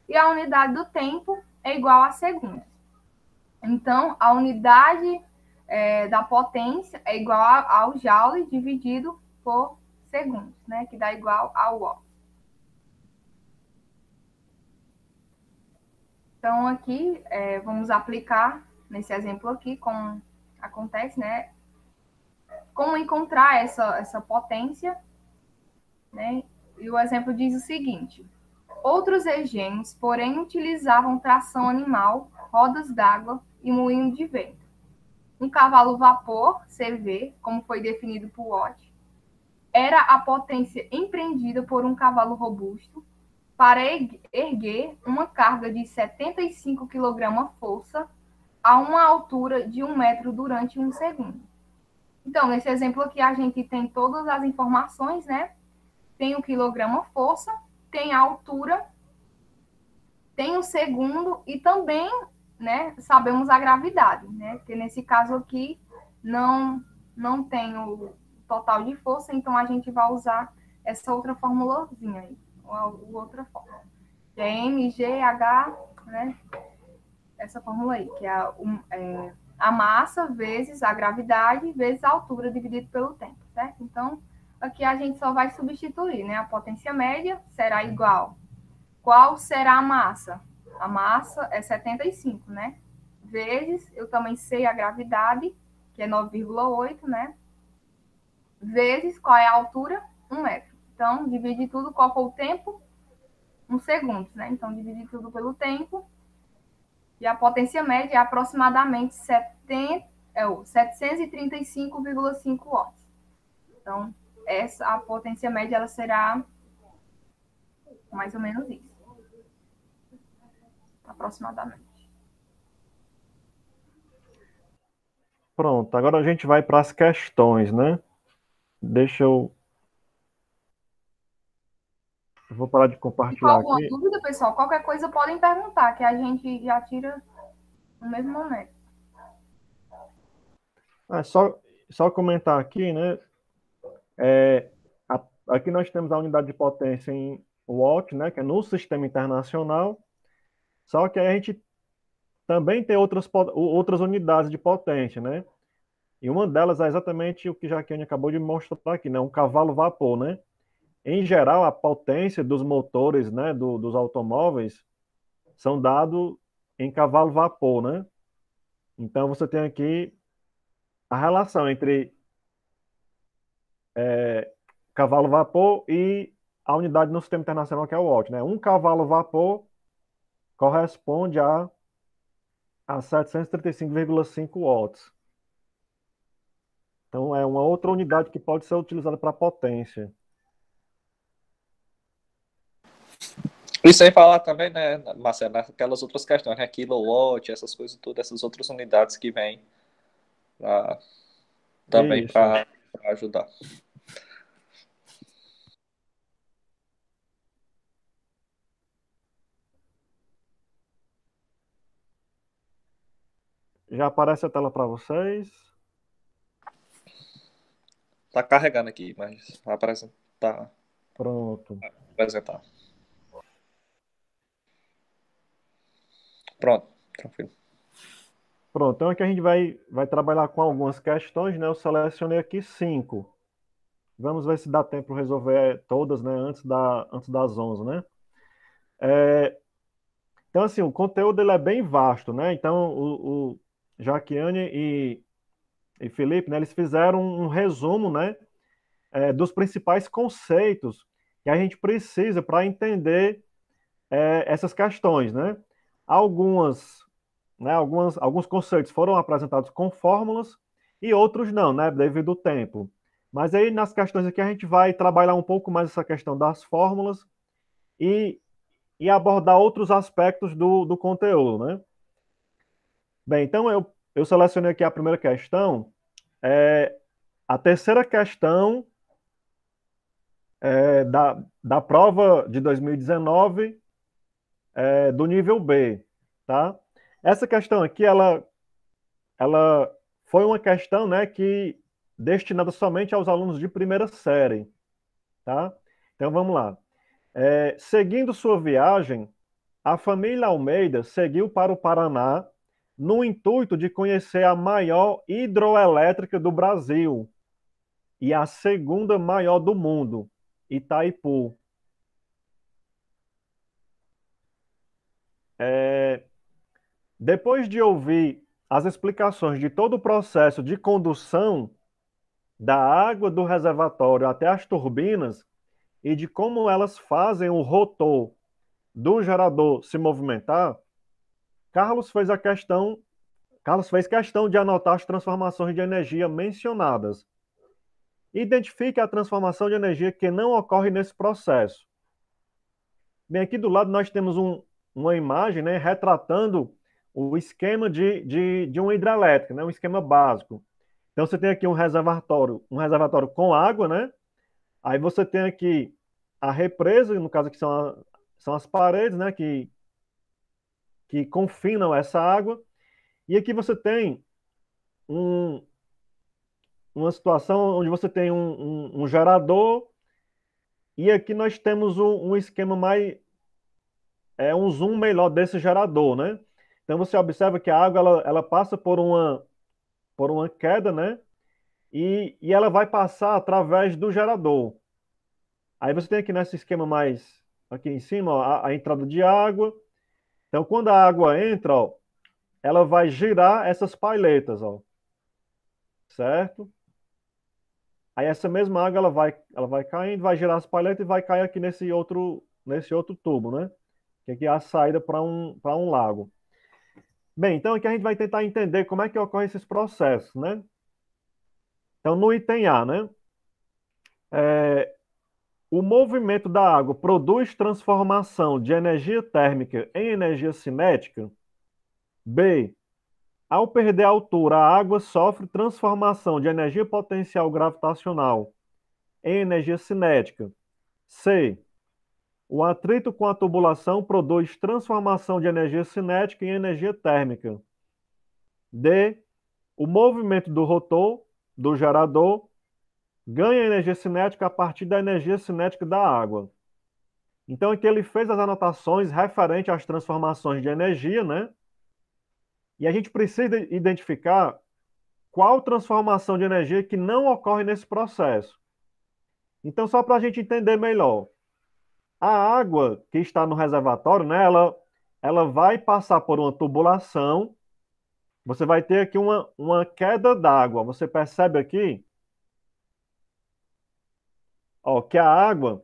e a unidade do tempo é igual a segundos. Então, a unidade da potência é igual ao joule dividido por segundos, né? Que dá igual ao watt. Então, aqui, vamos aplicar, nesse exemplo aqui, como acontece, né? Como encontrar essa potência, né? E o exemplo diz o seguinte: outros engenhos, porém, utilizavam tração animal, rodas d'água e moinho de vento. Um cavalo vapor, CV, como foi definido por Watt, era a potência empreendida por um cavalo robusto para erguer uma carga de 75 kg-força a uma altura de 1 metro durante 1 segundo. Então, nesse exemplo aqui, a gente tem todas as informações, né? Tem o quilograma-força, tem a altura, tem o segundo e também, né, sabemos a gravidade, né? Porque nesse caso aqui não, não tem o total de força, então a gente vai usar essa outra formulazinha aí, ou outra fórmula, que é mgh, né? Essa fórmula aí, que é a massa vezes a gravidade vezes a altura dividido pelo tempo, certo? Então, aqui a gente só vai substituir, né? A potência média será igual. Qual será a massa? A massa é 75, né? Vezes, eu também sei a gravidade, que é 9,8, né? Vezes, qual é a altura? 1 metro. Então, divide tudo, qual foi o tempo? 1 segundo, né? Então, divide tudo pelo tempo. E a potência média é aproximadamente 735,5 watts. Então, a potência média ela será mais ou menos isso. Aproximadamente. Pronto, agora a gente vai para as questões, né? Deixa eu. Vou parar de Ficou compartilhar alguma aqui. dúvida, pessoal? Qualquer coisa podem perguntar, que a gente já tira no mesmo momento. Só comentar aqui, né? É, aqui nós temos a unidade de potência em watt, né? Que é no sistema internacional. Só que aí a gente também tem outras unidades de potência, né? E uma delas é exatamente o que Jaqueline acabou de mostrar aqui, né? Um cavalo-vapor, né? Em geral, a potência dos motores, né, dos automóveis são dados em cavalo-vapor, né? Então, você tem aqui a relação entre cavalo-vapor e a unidade no sistema internacional, que é o watt, né? Um cavalo-vapor corresponde a 735,5 watts. Então, é uma outra unidade que pode ser utilizada para potência. E sem falar também, né, Marcelo, naquelas outras questões, né, kilowatt, essas coisas tudo, essas outras unidades que vêm também Isso. para ajudar. Já aparece a tela para vocês. Tá carregando aqui, mas vai Pronto. apresentar. Pronto, tranquilo. Pronto, então aqui a gente vai trabalhar com algumas questões, né? Eu selecionei aqui 5. Vamos ver se dá tempo de resolver todas, né? Antes das 11, né? Então, assim, o conteúdo ele é bem vasto, né? Então, o Jaquiane e Felipe, né? Eles fizeram um resumo, né? Dos principais conceitos que a gente precisa para entender essas questões, né? Algumas alguns conceitos foram apresentados com fórmulas e outros não, né, devido ao tempo. Mas aí nas questões aqui a gente vai trabalhar um pouco mais essa questão das fórmulas e, e abordar outros aspectos do conteúdo, né? Bem, então eu selecionei aqui a primeira questão, a terceira questão da prova de 2019 do nível B, tá? Essa questão aqui, ela foi uma questão, né, que destinada somente aos alunos de primeira série, tá? Então vamos lá. Seguindo sua viagem, a família Almeida seguiu para o Paraná no intuito de conhecer a maior hidroelétrica do Brasil e a segunda maior do mundo, Itaipu. Depois de ouvir as explicações de todo o processo de condução da água do reservatório até as turbinas e de como elas fazem o rotor do gerador se movimentar, Carlos fez questão de anotar as transformações de energia mencionadas. Identifique a transformação de energia que não ocorre nesse processo. Bem, aqui do lado nós temos uma imagem, né, retratando o esquema de uma hidrelétrica, né, um esquema básico. Então você tem aqui um reservatório com água, né? Aí você tem aqui a represa, no caso aqui são as paredes, né, que confinam essa água. E aqui você tem um, numa situação onde você tem um gerador e aqui nós temos um esquema mais, um zoom melhor desse gerador, né? Então você observa que a água ela passa por uma queda, né? E ela vai passar através do gerador. Aí você tem aqui nesse esquema mais aqui em cima, ó, a entrada de água. Então quando a água entra, ó, ela vai girar essas pailetas, ó, certo? Aí essa mesma água ela vai caindo, vai girar as pailetas e vai cair aqui nesse outro tubo, né? Que aqui é a saída para um lago. Bem, então aqui a gente vai tentar entender como é que ocorrem esses processos, né? Então no item A, né? O movimento da água produz transformação de energia térmica em energia cinética? B. Ao perder a altura, a água sofre transformação de energia potencial gravitacional em energia cinética. C. O atrito com a tubulação produz transformação de energia cinética em energia térmica. D. O movimento do rotor, do gerador, ganha energia cinética a partir da energia cinética da água. Então, aqui ele fez as anotações referentes às transformações de energia, né? E a gente precisa identificar qual transformação de energia que não ocorre nesse processo. Então, só para a gente entender melhor, a água que está no reservatório, né, ela vai passar por uma tubulação, você vai ter aqui uma queda d'água. Você percebe aqui, ó, que a água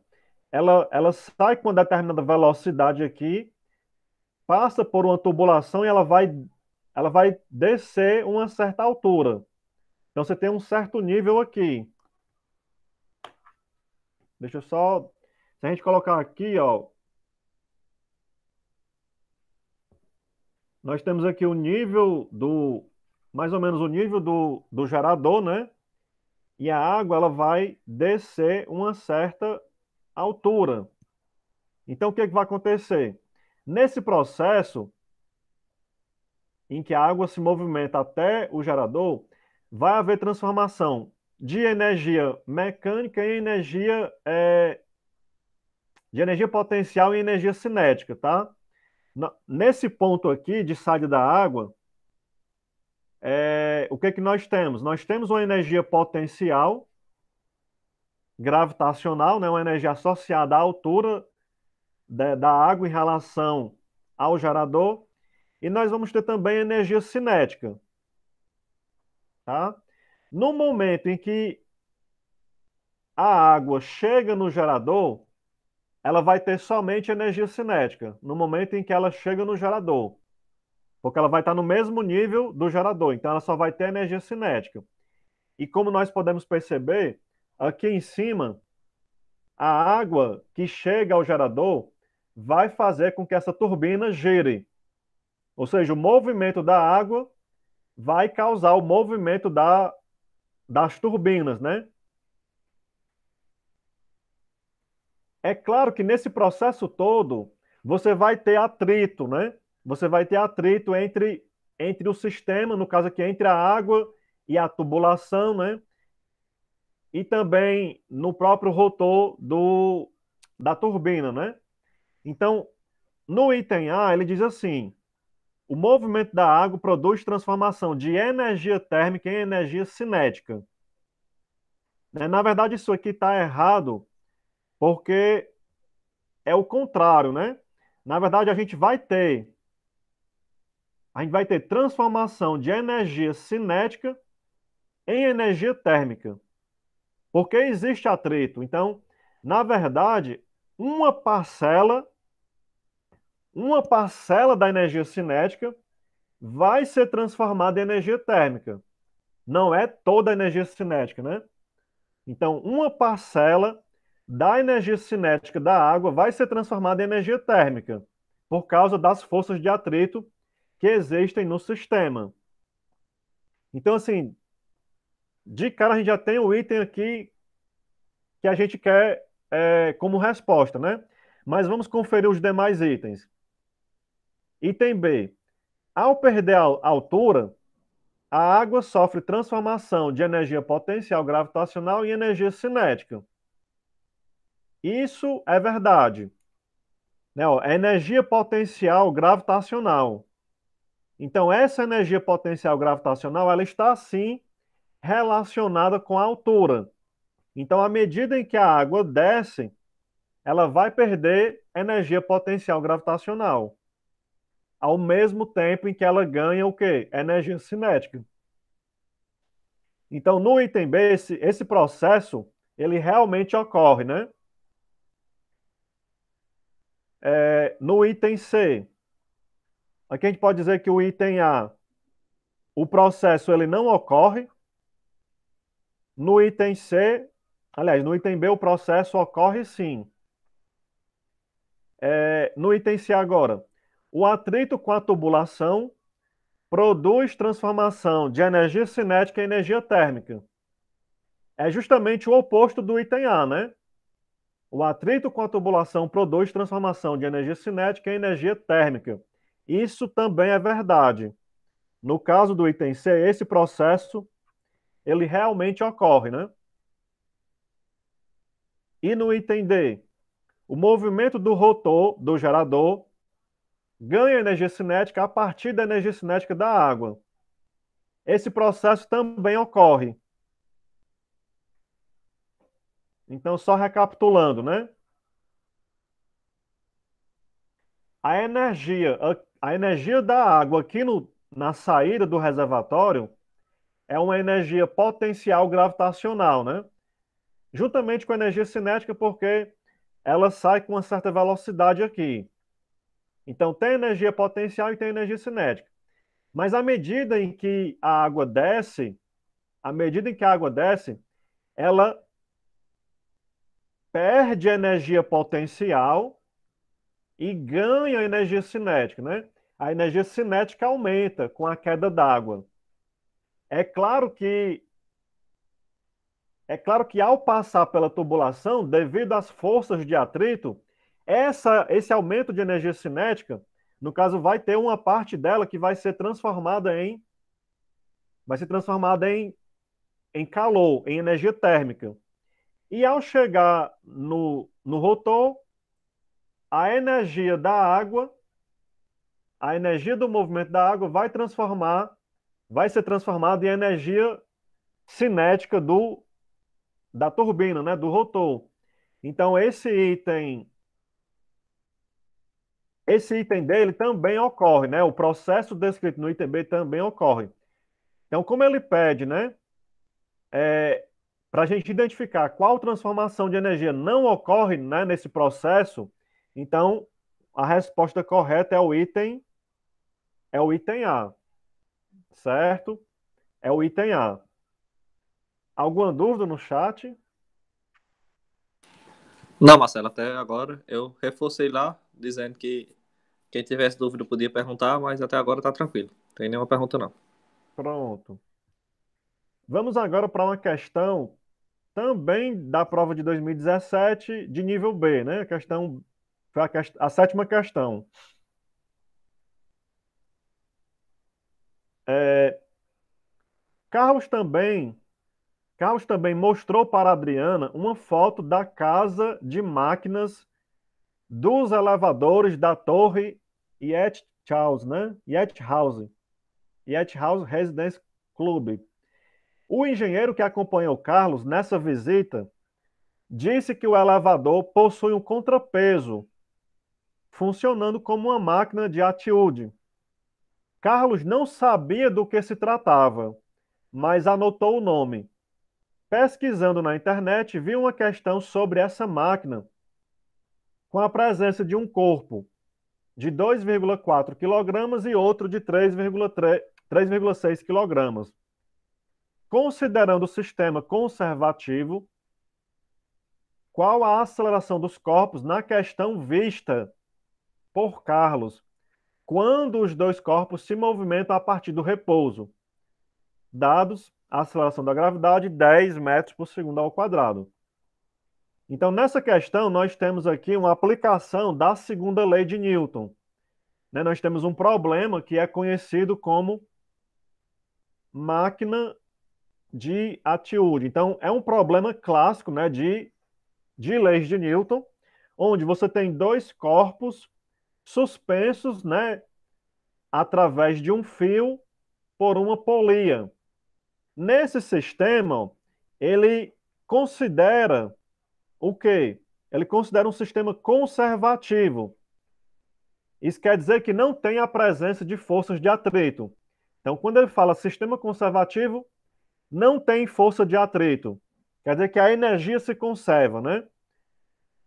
ela sai com uma determinada velocidade aqui, passa por uma tubulação e ela vai descer uma certa altura. Então você tem um certo nível aqui. Deixa eu só. Se a gente colocar aqui, ó. Nós temos aqui o nível do. Mais ou menos o nível do gerador, né? E a água ela vai descer uma certa altura. Então o que é que vai acontecer? Nesse processo em que a água se movimenta até o gerador, vai haver transformação de energia mecânica em energia, de energia potencial em energia cinética, tá? Nesse ponto aqui de saída da água, o que é que nós temos? Nós temos uma energia potencial gravitacional, né? Uma energia associada à altura da água em relação ao gerador, e nós vamos ter também energia cinética, tá? No momento em que a água chega no gerador, ela vai ter somente energia cinética, no momento em que ela chega no gerador, porque ela vai estar no mesmo nível do gerador, então ela só vai ter energia cinética. E como nós podemos perceber, aqui em cima, a água que chega ao gerador vai fazer com que essa turbina gire. Ou seja, o movimento da água vai causar o movimento das turbinas, né? É claro que nesse processo todo, você vai ter atrito, né? Você vai ter atrito entre o sistema, no caso aqui, entre a água e a tubulação, né? E também no próprio rotor da turbina, né? Então, no item A, ele diz assim: o movimento da água produz transformação de energia térmica em energia cinética. Na verdade, isso aqui está errado, porque é o contrário, né? Na verdade, a gente vai ter transformação de energia cinética em energia térmica, porque existe atrito. Então, na verdade, uma parcela da energia cinética vai ser transformada em energia térmica. Não é toda a energia cinética, né? Então, uma parcela da energia cinética da água vai ser transformada em energia térmica, por causa das forças de atrito que existem no sistema. Então, assim, de cara a gente já tem o item aqui que a gente quer como resposta, né? Mas vamos conferir os demais itens. Item B. Ao perder a altura, a água sofre transformação de energia potencial gravitacional em energia cinética. Isso é verdade. Né? Ó, é energia potencial gravitacional. Então, essa energia potencial gravitacional, ela está, sim, relacionada com a altura. Então, à medida em que a água desce, ela vai perder energia potencial gravitacional, ao mesmo tempo em que ela ganha o quê? Energia cinética. Então, no item B, esse processo, ele realmente ocorre, né? No item C, aqui a gente pode dizer que o item A, o processo ele não ocorre. No item C, aliás, no item B, o processo ocorre sim. No item C agora, o atrito com a tubulação produz transformação de energia cinética em energia térmica. É justamente o oposto do item A, né? O atrito com a tubulação produz transformação de energia cinética em energia térmica. Isso também é verdade. No caso do item C, esse processo, ele realmente ocorre, né? E no item D, o movimento do rotor do gerador ganha energia cinética a partir da energia cinética da água. Esse processo também ocorre. Então, só recapitulando, né? A energia da água aqui na saída do reservatório é uma energia potencial gravitacional, né? Juntamente com a energia cinética, porque ela sai com uma certa velocidade aqui. Então, tem energia potencial e tem energia cinética. Mas à medida em que a água desce, ela perde energia potencial e ganha energia cinética, né? A energia cinética aumenta com a queda d'água. É claro que ao passar pela tubulação, devido às forças de atrito, esse aumento de energia cinética, no caso, vai ter uma parte dela que vai ser transformada em calor, em energia térmica. E ao chegar no rotor, a energia do movimento da água vai ser transformada em energia cinética da turbina, né, do rotor. Então, esse item dele também ocorre, né? O processo descrito no item B também ocorre. Então, como ele pede, né, para a gente identificar qual transformação de energia não ocorre, né, nesse processo, então a resposta correta é o item A, certo? É o item A. Alguma dúvida no chat? Não, Marcelo, até agora eu reforcei lá, dizendo que quem tivesse dúvida podia perguntar, mas até agora tá tranquilo. Não tem nenhuma pergunta, não. Pronto. Vamos agora para uma questão também da prova de 2017, de nível B, né? Foi a sétima questão. Carlos também mostrou para a Adriana uma foto da casa de máquinas dos elevadores da torre Yet House, né? Yet House Residence Club. O engenheiro que acompanhou Carlos nessa visita disse que o elevador possui um contrapeso, funcionando como uma máquina de atiúde. Carlos não sabia do que se tratava, mas anotou o nome. Pesquisando na internet, viu uma questão sobre essa máquina, com a presença de um corpo de 2,4 kg e outro de 3,6 kg. Considerando o sistema conservativo, qual a aceleração dos corpos na questão vista por Carlos, quando os dois corpos se movimentam a partir do repouso? Dados a aceleração da gravidade, 10 metros por segundo ao quadrado. Então, nessa questão, nós temos aqui uma aplicação da segunda lei de Newton. Nós temos um problema que é conhecido como máquina de Atwood. Então, é um problema clássico, né, de leis de Newton, onde você tem dois corpos suspensos, né, através de um fio por uma polia. Nesse sistema, ele considera o quê? Ele considera um sistema conservativo. Isso quer dizer que não tem a presença de forças de atrito. Então, quando ele fala sistema conservativo, não tem força de atrito. Quer dizer que a energia se conserva, né?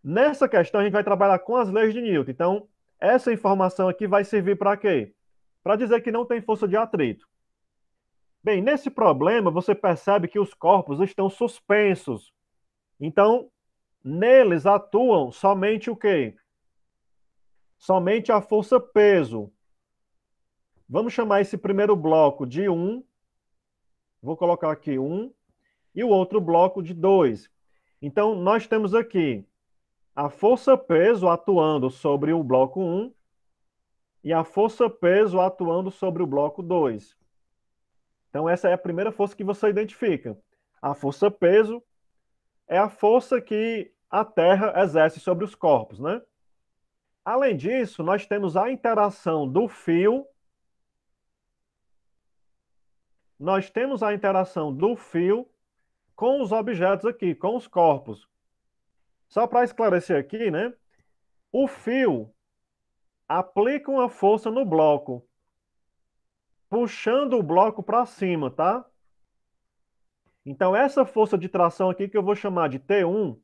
Nessa questão, a gente vai trabalhar com as leis de Newton. Então, essa informação aqui vai servir para quê? Para dizer que não tem força de atrito. Bem, nesse problema, você percebe que os corpos estão suspensos. Então, neles atuam somente o quê? Somente a força peso. Vamos chamar esse primeiro bloco de 1. Vou colocar aqui 1. E o outro bloco de 2. Então, nós temos aqui a força-peso atuando sobre o bloco 1 e a força-peso atuando sobre o bloco 2. Então, essa é a primeira força que você identifica. A força-peso é a força que a Terra exerce sobre os corpos, né? Além disso, nós temos a interação do fio. Nós temos a interação do fio com os objetos aqui, com os corpos. Só para esclarecer aqui, né? O fio aplica uma força no bloco, puxando o bloco para cima, tá? Então, essa força de tração aqui, que eu vou chamar de T1,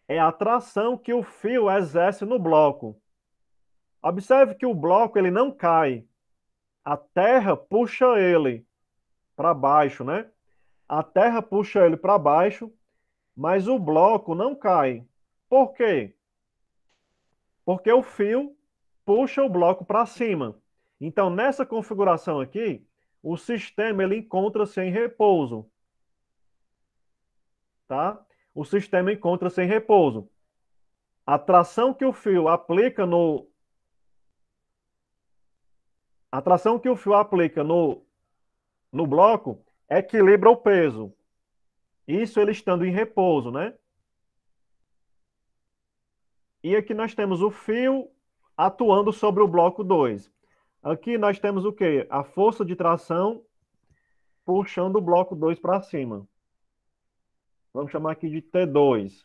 é a tração que o fio exerce no bloco. Observe que o bloco ele não cai. A terra puxa ele para baixo, né? A terra puxa ele para baixo, mas o bloco não cai. Por quê? Porque o fio puxa o bloco para cima. Então, nessa configuração aqui, o sistema ele encontra-se em repouso. Tá? O sistema encontra-se em repouso. A tração que o fio aplica no bloco equilibra o peso. Isso ele estando em repouso, né? E aqui nós temos o fio atuando sobre o bloco 2. Aqui nós temos o quê? A força de tração puxando o bloco 2 para cima. Vamos chamar aqui de T2.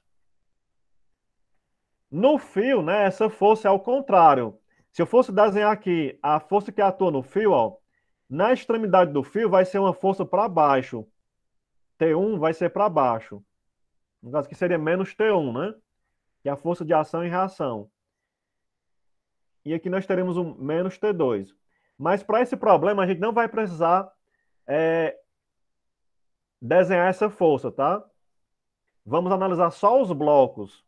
No fio, né, essa força é ao contrário. Se eu fosse desenhar aqui a força que atua no fio, ó, na extremidade do fio vai ser uma força para baixo. T1 vai ser para baixo. No caso aqui seria menos T1, né? Que é a força de ação e reação. E aqui nós teremos um menos T2. Mas para esse problema a gente não vai precisar desenhar essa força, tá? Vamos analisar só os blocos.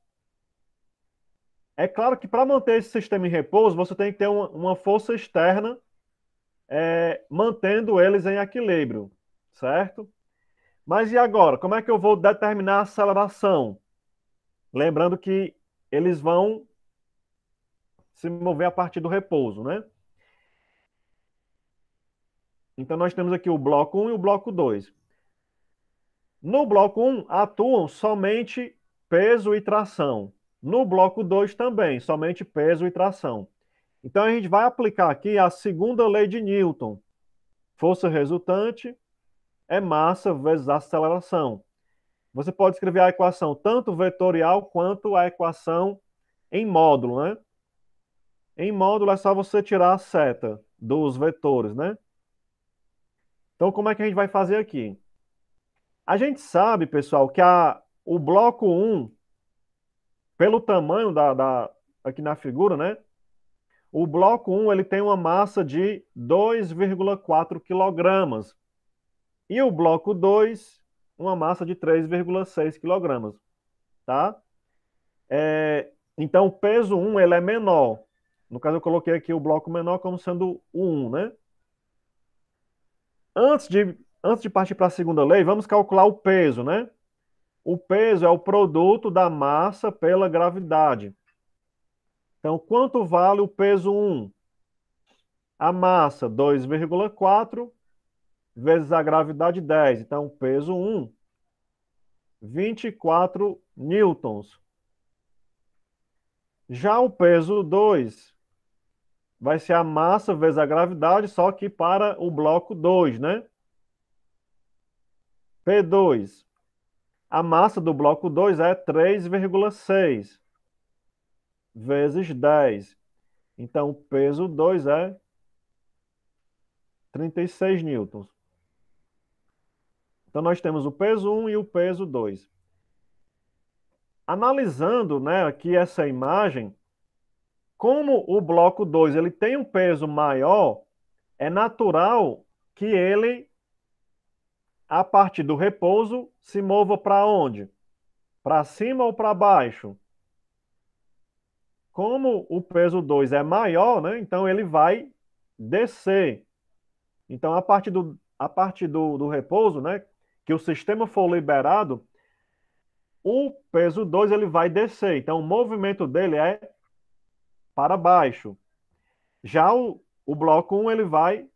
É claro que para manter esse sistema em repouso, você tem que ter uma força externa mantendo eles em equilíbrio, certo? Mas e agora? Como é que eu vou determinar a aceleração? Lembrando que eles vão se mover a partir do repouso, né? Então nós temos aqui o bloco 1 e o bloco 2. No bloco 1 atuam somente peso e tração. No bloco 2 também, somente peso e tração. Então a gente vai aplicar aqui a segunda lei de Newton. Força resultante é massa vezes aceleração. Você pode escrever a equação tanto vetorial quanto a equação em módulo, né? Em módulo é só você tirar a seta dos vetores, né? Então como é que a gente vai fazer aqui? A gente sabe, pessoal, que o bloco 1, pelo tamanho aqui na figura, né? O bloco 1 ele tem uma massa de 2,4 kg. E o bloco 2, uma massa de 3,6 kg. Tá? Então, o peso 1 ele é menor. No caso, eu coloquei aqui o bloco menor como sendo o 1, né? Antes de partir para a segunda lei, vamos calcular o peso, né? O peso é o produto da massa pela gravidade. Então, quanto vale o peso 1? A massa, 2,4 vezes a gravidade 10. Então, peso 1, 24 newtons. Já o peso 2 vai ser a massa vezes a gravidade, só que para o bloco 2, né? P2. A massa do bloco 2 é 3,6 vezes 10. Então, o peso 2 é 36 newtons. Então, nós temos o peso 1 e o peso 2. Analisando, né, aqui essa imagem, como o bloco 2 ele tem um peso maior, é natural que ele, a partir do repouso, se mova para onde? Para cima ou para baixo? Como o peso 2 é maior, né, então ele vai descer. Então, a partir do repouso, né, que o sistema for liberado, o peso 2 ele vai descer. Então, o movimento dele é para baixo. Já o bloco 1 ele vai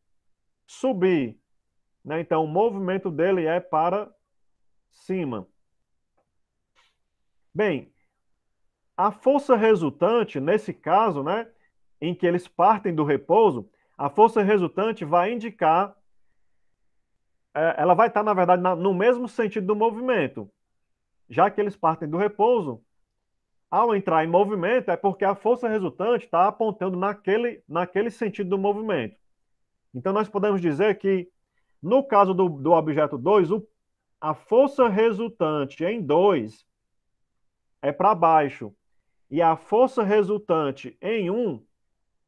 subir, né? Então, o movimento dele é para cima. Bem, a força resultante, nesse caso, né, em que eles partem do repouso, a força resultante vai indicar, ela vai estar, na verdade, no mesmo sentido do movimento. Já que eles partem do repouso, ao entrar em movimento, é porque a força resultante está apontando naquele sentido do movimento. Então, nós podemos dizer que, no caso do objeto 2, a força resultante em 2 é para baixo e a força resultante em 1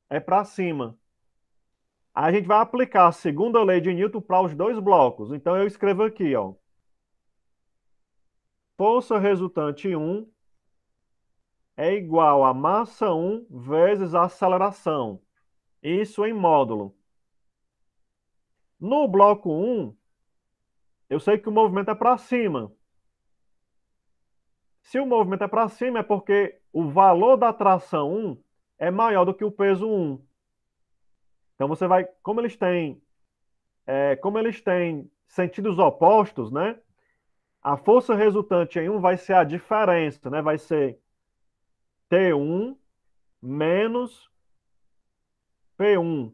é para cima. A gente vai aplicar a segunda lei de Newton para os dois blocos. Então, eu escrevo aqui, ó. Força resultante em 1 é igual a massa 1 vezes a aceleração. Isso em módulo. No bloco 1, eu sei que o movimento é para cima. Se o movimento é para cima, é porque o valor da tração 1 é maior do que o peso 1. Então você vai, como eles têm sentidos opostos, né? A força resultante em 1 vai ser a diferença, né? Vai ser T1 menos P1.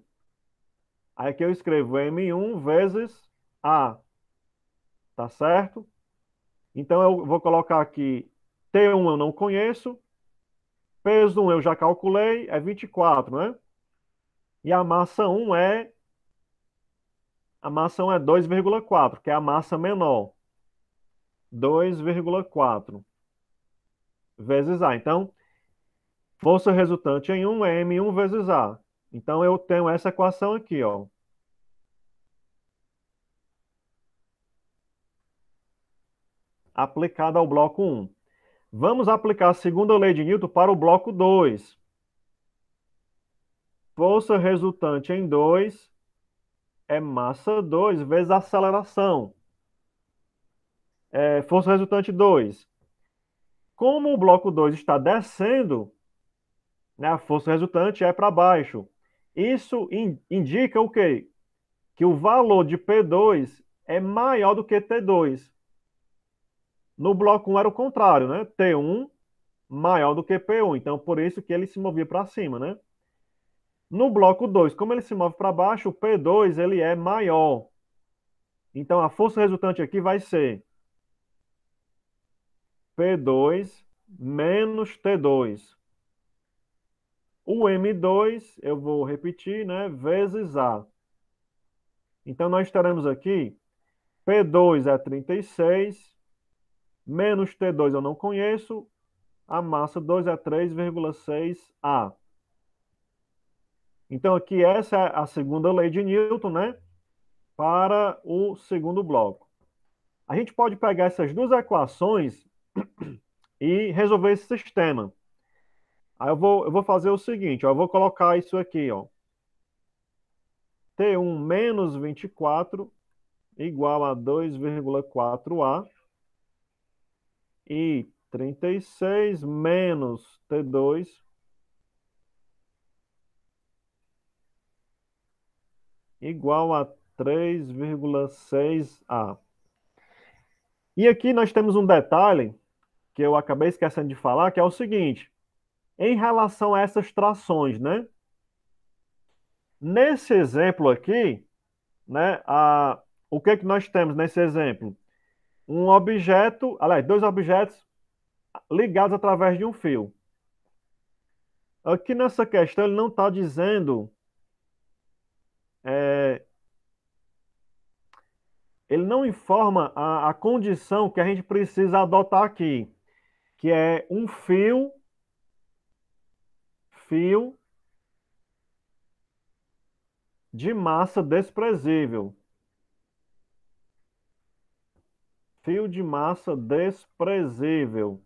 Aí aqui eu escrevo M1 vezes A. Tá certo? Então eu vou colocar aqui T1 eu não conheço, peso 1 eu já calculei, é 24, né? E a massa 1 é 2,4, que é a massa menor. 2,4 vezes A. Então, força resultante em 1 é M1 vezes A. Então, eu tenho essa equação aqui, ó. Aplicada ao bloco 1. Vamos aplicar a segunda lei de Newton para o bloco 2. Força resultante em 2 é massa 2 vezes a aceleração. Força resultante 2. Como o bloco 2 está descendo, né, a força resultante é para baixo. Isso indica o quê? Que o valor de P2 é maior do que T2. No bloco 1 era o contrário, né? T1 maior do que P1. Então, por isso que ele se movia para cima, né? No bloco 2, como ele se move para baixo, o P2 ele é maior. Então, a força resultante aqui vai ser P2 menos T2. O M2, eu vou repetir, né? Vezes A. Então, nós teremos aqui P2 é 36, menos T2 eu não conheço, a massa 2 é 3,6 A. Então, aqui essa é a segunda lei de Newton, né? Para o segundo bloco. A gente pode pegar essas duas equações e resolver esse sistema. Aí eu vou fazer o seguinte, ó, eu vou colocar isso aqui, ó. T1 menos 24 igual a 2,4A e 36 menos T2 igual a 3,6A. E aqui nós temos um detalhe que eu acabei esquecendo de falar, que é o seguinte, em relação a essas trações, né? Nesse exemplo aqui, né, o que é que nós temos nesse exemplo? Um objeto, aliás, dois objetos ligados através de um fio. Aqui nessa questão ele não está dizendo, ele não informa a condição que a gente precisa adotar aqui, que é um fio de massa desprezível. Fio de massa desprezível.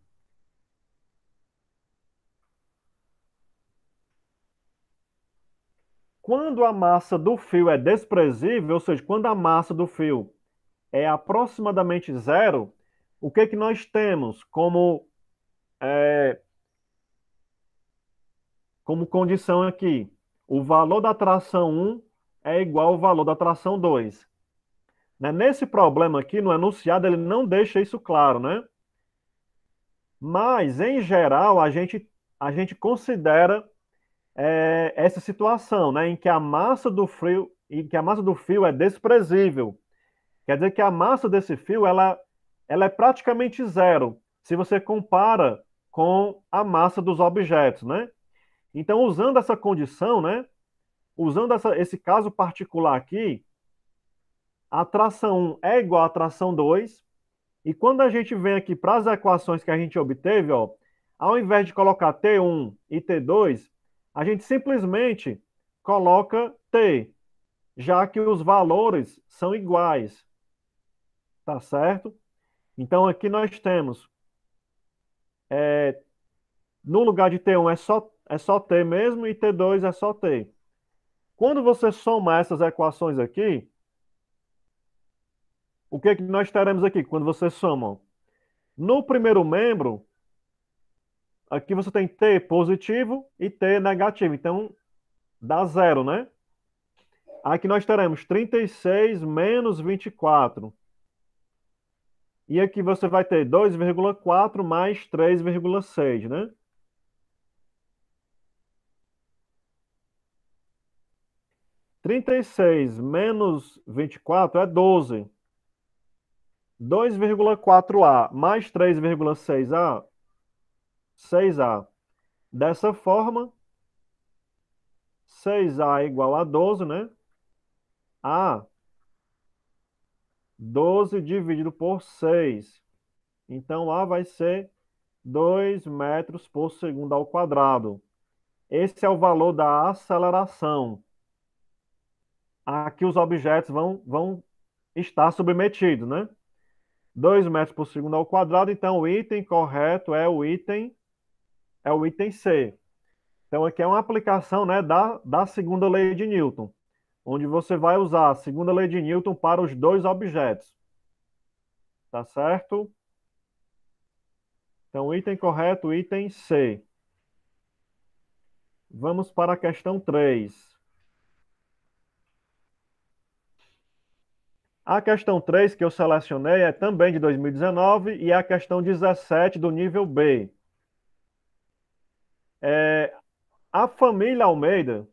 Quando a massa do fio é desprezível, ou seja, quando a massa do fio é aproximadamente zero, o que que nós temos como condição aqui? O valor da tração 1 é igual ao valor da tração 2. Né? Nesse problema aqui, no enunciado, ele não deixa isso claro, né? Mas, em geral, a gente considera essa situação, né, em que a massa do fio é desprezível. Quer dizer que a massa desse fio ela é praticamente zero, se você compara com a massa dos objetos, né? Então, usando essa condição, né, usando esse caso particular aqui, a tração 1 é igual à tração 2, e quando a gente vem aqui para as equações que a gente obteve, ó, ao invés de colocar T1 e T2, a gente simplesmente coloca T, já que os valores são iguais. Tá certo? Então aqui nós temos, no lugar de T1 é só T mesmo e T2 é só T. Quando você somar essas equações aqui, o que é que nós teremos aqui quando você soma? No primeiro membro, aqui você tem T positivo e T negativo. Então, dá zero, né? Aqui nós teremos 36 menos 24. E aqui você vai ter 2,4 mais 3,6, né? Trinta e seis menos 24 é 12. 2,4A mais 3,6A, 6A. Dessa forma, 6A é igual a 12, né? A, 12 dividido por 6. Então, A vai ser 2 metros por segundo ao quadrado. Esse é o valor da aceleração a que os objetos vão estar submetidos, né? 2 metros por segundo ao quadrado, então o item correto é o item C. Então aqui é uma aplicação, né, da segunda lei de Newton, onde você vai usar a segunda lei de Newton para os dois objetos. Tá certo? Então o item correto, o item C. Vamos para a questão 3. A questão 3 que eu selecionei é também de 2019 e é a questão 17 do nível B. A família Almeida,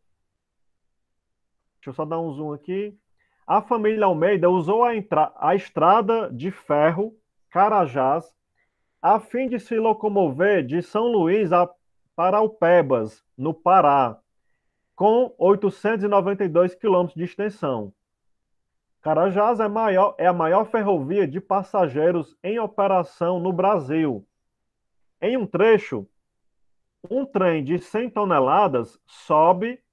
deixa eu só dar um zoom aqui. A família Almeida usou a estrada de ferro Carajás a fim de se locomover de São Luís a Paraupebas, no Pará, com 892 quilômetros de extensão. Carajás é a maior ferrovia de passageiros em operação no Brasil. Em um trecho, um trem de 100 toneladas sobe,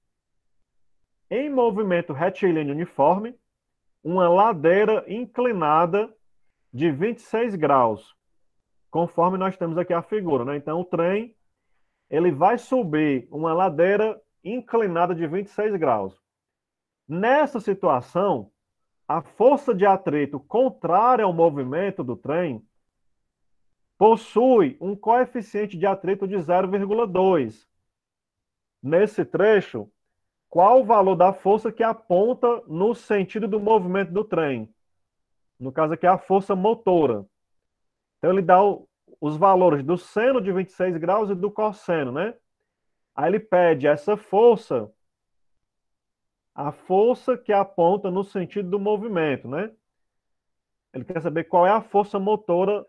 em movimento retilíneo uniforme, uma ladeira inclinada de 26 graus, conforme nós temos aqui a figura, né? Então, o trem ele vai subir uma ladeira inclinada de 26 graus. Nessa situação, a força de atrito contrária ao movimento do trem possui um coeficiente de atrito de 0,2. Nesse trecho, qual o valor da força que aponta no sentido do movimento do trem. No caso aqui, a força motora. Então, ele dá os valores do seno de 26 graus e do cosseno, né? Aí ele pede essa força, a força que aponta no sentido do movimento, né? Ele quer saber qual é a força motora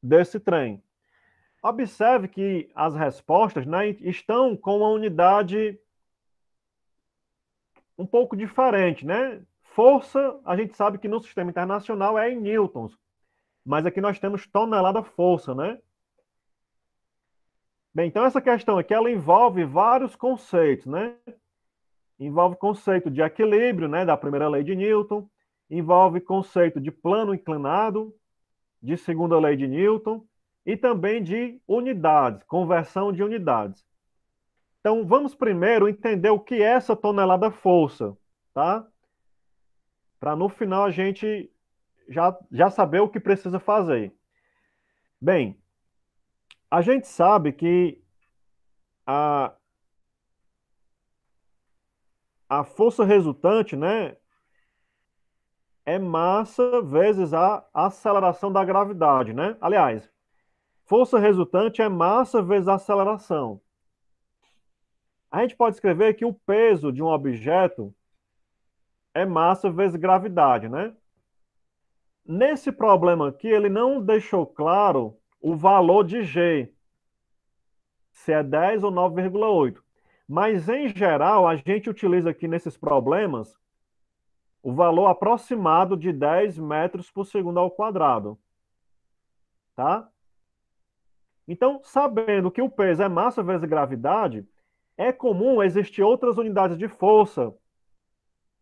desse trem. Observe que as respostas, né, estão com uma unidade um pouco diferente, né? Força, a gente sabe que no sistema internacional é em newtons, mas aqui nós temos tonelada-força, né? Bem, então essa questão aqui, ela envolve vários conceitos, né? Envolve conceito de equilíbrio, né, da primeira lei de Newton, envolve conceito de plano inclinado, de segunda lei de Newton, e também de unidades, conversão de unidades. Então, vamos primeiro entender o que é essa tonelada-força, tá? Para no final a gente já saber o que precisa fazer. Bem, a gente sabe que a, a força resultante, né, é massa vezes a aceleração da gravidade, né? Aliás, força resultante é massa vezes a aceleração. A gente pode escrever que o peso de um objeto é massa vezes gravidade, né? Nesse problema aqui, ele não deixou claro o valor de G, se é 10 ou 9,8. Mas, em geral, a gente utiliza aqui nesses problemas o valor aproximado de 10 metros por segundo ao quadrado. Tá? Então, sabendo que o peso é massa vezes gravidade, é comum existir outras unidades de força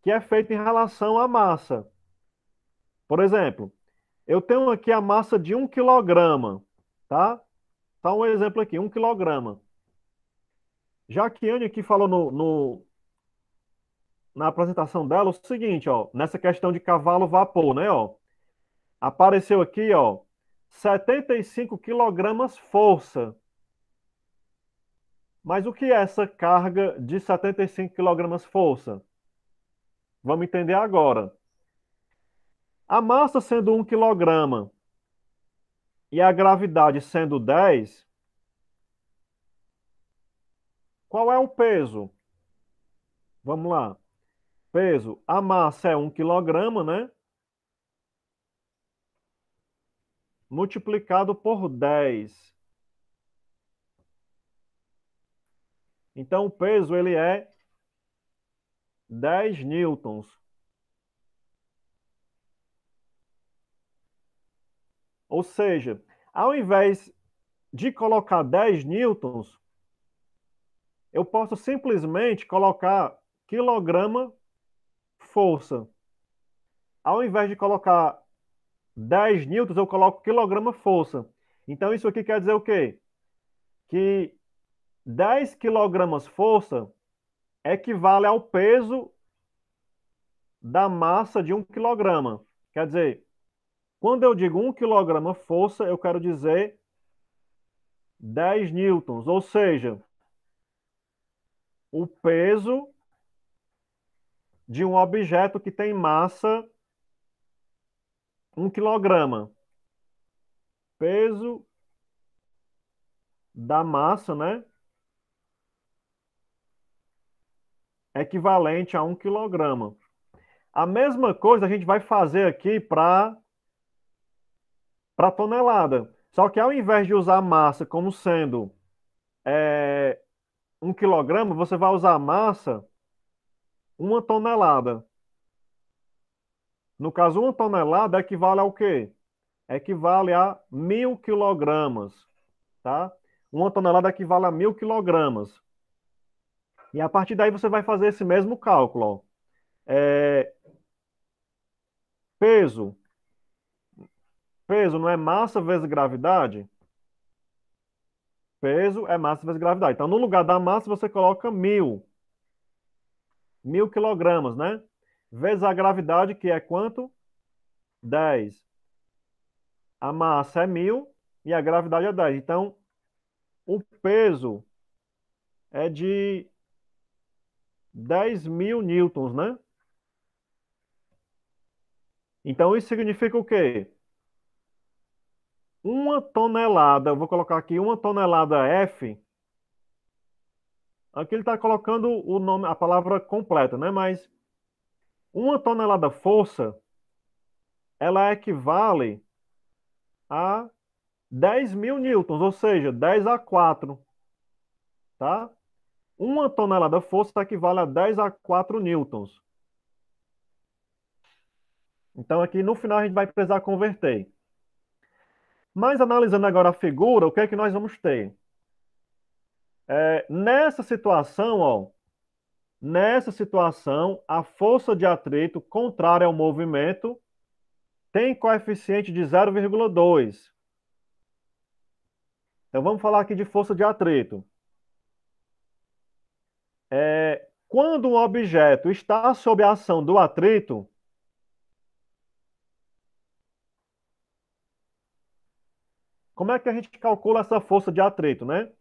que é feita em relação à massa. Por exemplo, eu tenho aqui a massa de 1 quilograma, tá? Só um exemplo aqui, 1 quilograma. Jaquiane aqui falou na apresentação dela o seguinte, ó, nessa questão de cavalo-vapor, né, ó. Apareceu aqui, ó, 75 quilogramas força. Mas o que é essa carga de 75 quilogramas força? Vamos entender agora. A massa sendo 1 quilograma e a gravidade sendo 10, qual é o peso? Vamos lá. Peso, a massa é 1 quilograma, né? Multiplicado por 10. Então, o peso, ele é 10 newtons. Ou seja, ao invés de colocar 10 newtons, eu posso simplesmente colocar quilograma força. Ao invés de colocar 10 newtons, eu coloco quilograma força. Então, isso aqui quer dizer o quê? Que 10 quilogramas força equivale ao peso da massa de 1 quilograma. Quer dizer, quando eu digo 1 quilograma força, eu quero dizer 10 newtons, ou seja, o peso de um objeto que tem massa 1 quilograma. Peso da massa, né? Equivalente a 1 quilograma. A mesma coisa a gente vai fazer aqui para tonelada. Só que ao invés de usar massa como sendo 1 quilograma, você vai usar massa 1 tonelada. No caso, 1 tonelada equivale ao quê? Equivale a 1.000 quilogramas. Tá? 1 tonelada equivale a 1.000 quilogramas. E a partir daí você vai fazer esse mesmo cálculo. Ó. Peso. Peso não é massa vezes gravidade? Peso é massa vezes gravidade. Então, no lugar da massa, você coloca 1.000. 1.000 quilogramas, né? Vezes a gravidade, que é quanto? 10. A massa é 1.000 e a gravidade é 10. Então, o peso é de 10.000 newtons, né? Então, isso significa o quê? Uma tonelada, eu vou colocar aqui uma tonelada F. Aqui ele está colocando o nome, a palavra completa, né? Mas uma tonelada força, ela equivale a 10.000 newtons, ou seja, 10 a 4, tá? Uma tonelada força equivale a 10 a 4 newtons. Então, aqui no final a gente vai precisar converter. Mas analisando agora a figura, o que é que nós vamos ter? Nessa situação, ó, nessa situação, a força de atrito contrária ao movimento tem coeficiente de 0,2. Então vamos falar aqui de força de atrito. Quando um objeto está sob a ação do atrito, como é que a gente calcula essa força de atrito, né?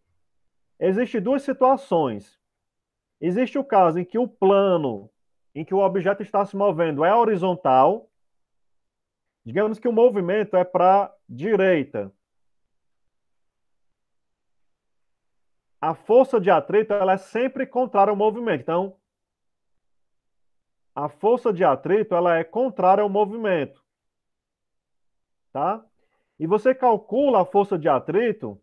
Existem duas situações. Existe o caso em que o plano em que o objeto está se movendo é horizontal. Digamos que o movimento é para a direita. A força de atrito ela é sempre contrária ao movimento. Então, a força de atrito ela é contrária ao movimento. Tá? E você calcula a força de atrito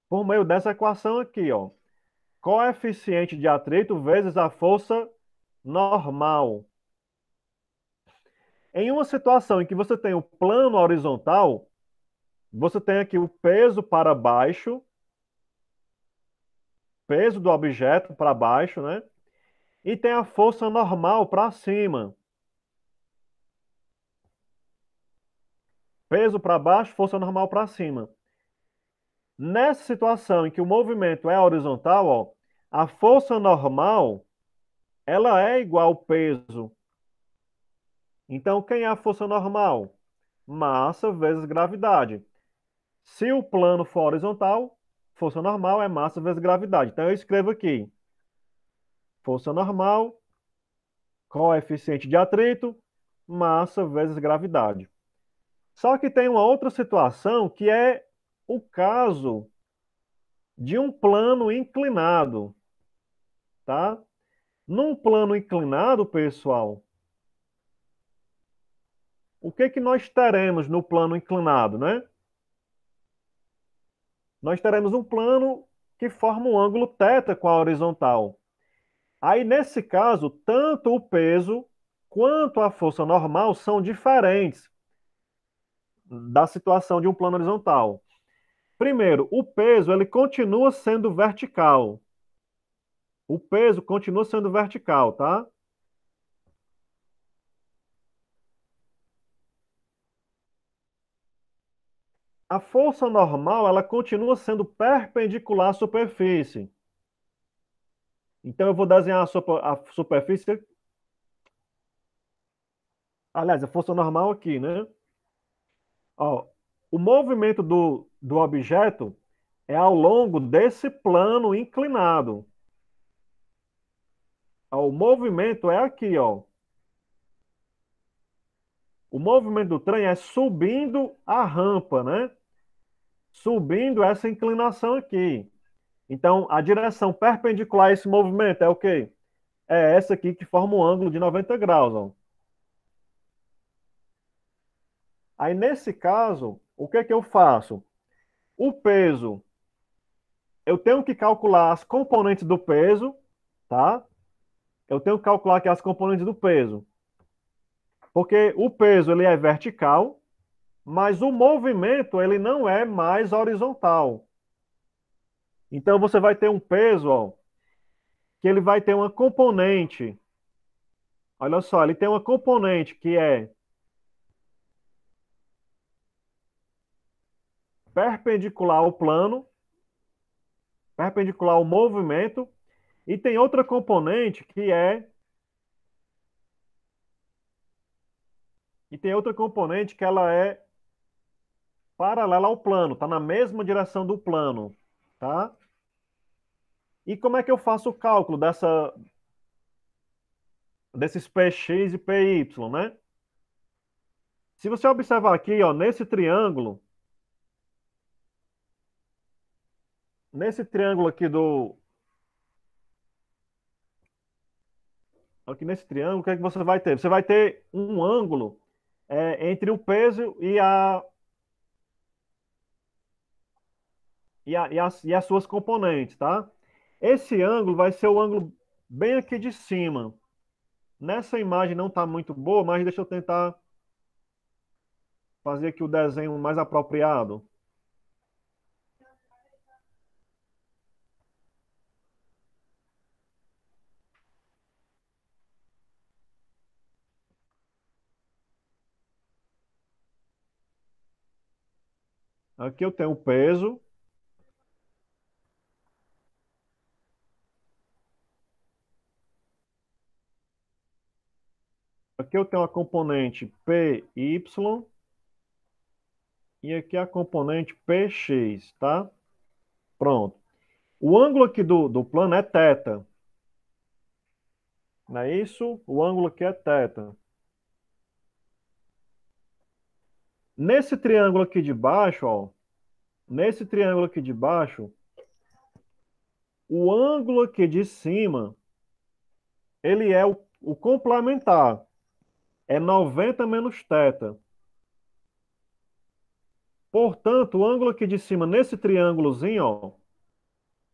por meio dessa equação aqui, ó. Coeficiente de atrito vezes a força normal. Em uma situação em que você tem o plano horizontal, você tem aqui o peso para baixo, peso do objeto para baixo, né? E tem a força normal para cima. Peso para baixo, força normal para cima. Nessa situação em que o movimento é horizontal, ó, a força normal ela é igual ao peso. Então, quem é a força normal? Massa vezes gravidade. Se o plano for horizontal, força normal é massa vezes gravidade. Então, eu escrevo aqui: força normal, coeficiente de atrito, massa vezes gravidade. Só que tem uma outra situação que é o caso de um plano inclinado, tá? Num plano inclinado, pessoal, o que que nós teremos no plano inclinado, né? Nós teremos um plano que forma um ângulo θ com a horizontal. Aí, nesse caso, tanto o peso quanto a força normal são diferentes da situação de um plano horizontal. Primeiro, o peso ele continua sendo vertical. O peso continua sendo vertical, tá? A força normal ela continua sendo perpendicular à superfície. Então eu vou desenhar a superfície. Aliás, a força normal aqui, né? Ó, o movimento do objeto é ao longo desse plano inclinado. Ó, o movimento é aqui, ó. O movimento do trem é subindo a rampa, né? Subindo essa inclinação aqui. Então, a direção perpendicular a esse movimento é o quê? É essa aqui que forma um ângulo de 90 graus, ó. Aí, nesse caso, o que é que eu faço? O peso, eu tenho que calcular as componentes do peso, tá? Eu tenho que calcular aqui as componentes do peso. Porque o peso, ele é vertical, mas o movimento, ele não é mais horizontal. Então, você vai ter um peso, ó, que ele vai ter uma componente. Olha só, ele tem uma componente que é perpendicular ao plano, perpendicular ao movimento, e tem outra componente que ela é paralela ao plano, está na mesma direção do plano, tá? E como é que eu faço o cálculo desses PX e PY, né? Se você observar aqui, ó, nesse triângulo aqui nesse triângulo, o que é que você vai ter? Você vai ter um ângulo entre o peso e as suas componentes, tá? Esse ângulo vai ser o ângulo bem aqui de cima. Nessa imagem não está muito boa, mas deixa eu tentar fazer aqui o desenho mais apropriado. Aqui eu tenho o peso. Aqui eu tenho a componente PY e aqui a componente PX, tá? Pronto. O ângulo aqui do plano é θ. Não é isso? O ângulo aqui é θ. Nesse triângulo aqui de baixo, ó, nesse triângulo aqui de baixo, o ângulo aqui de cima, ele é o complementar. É 90 menos θ. Portanto, o ângulo aqui de cima, nesse triângulozinho, ó,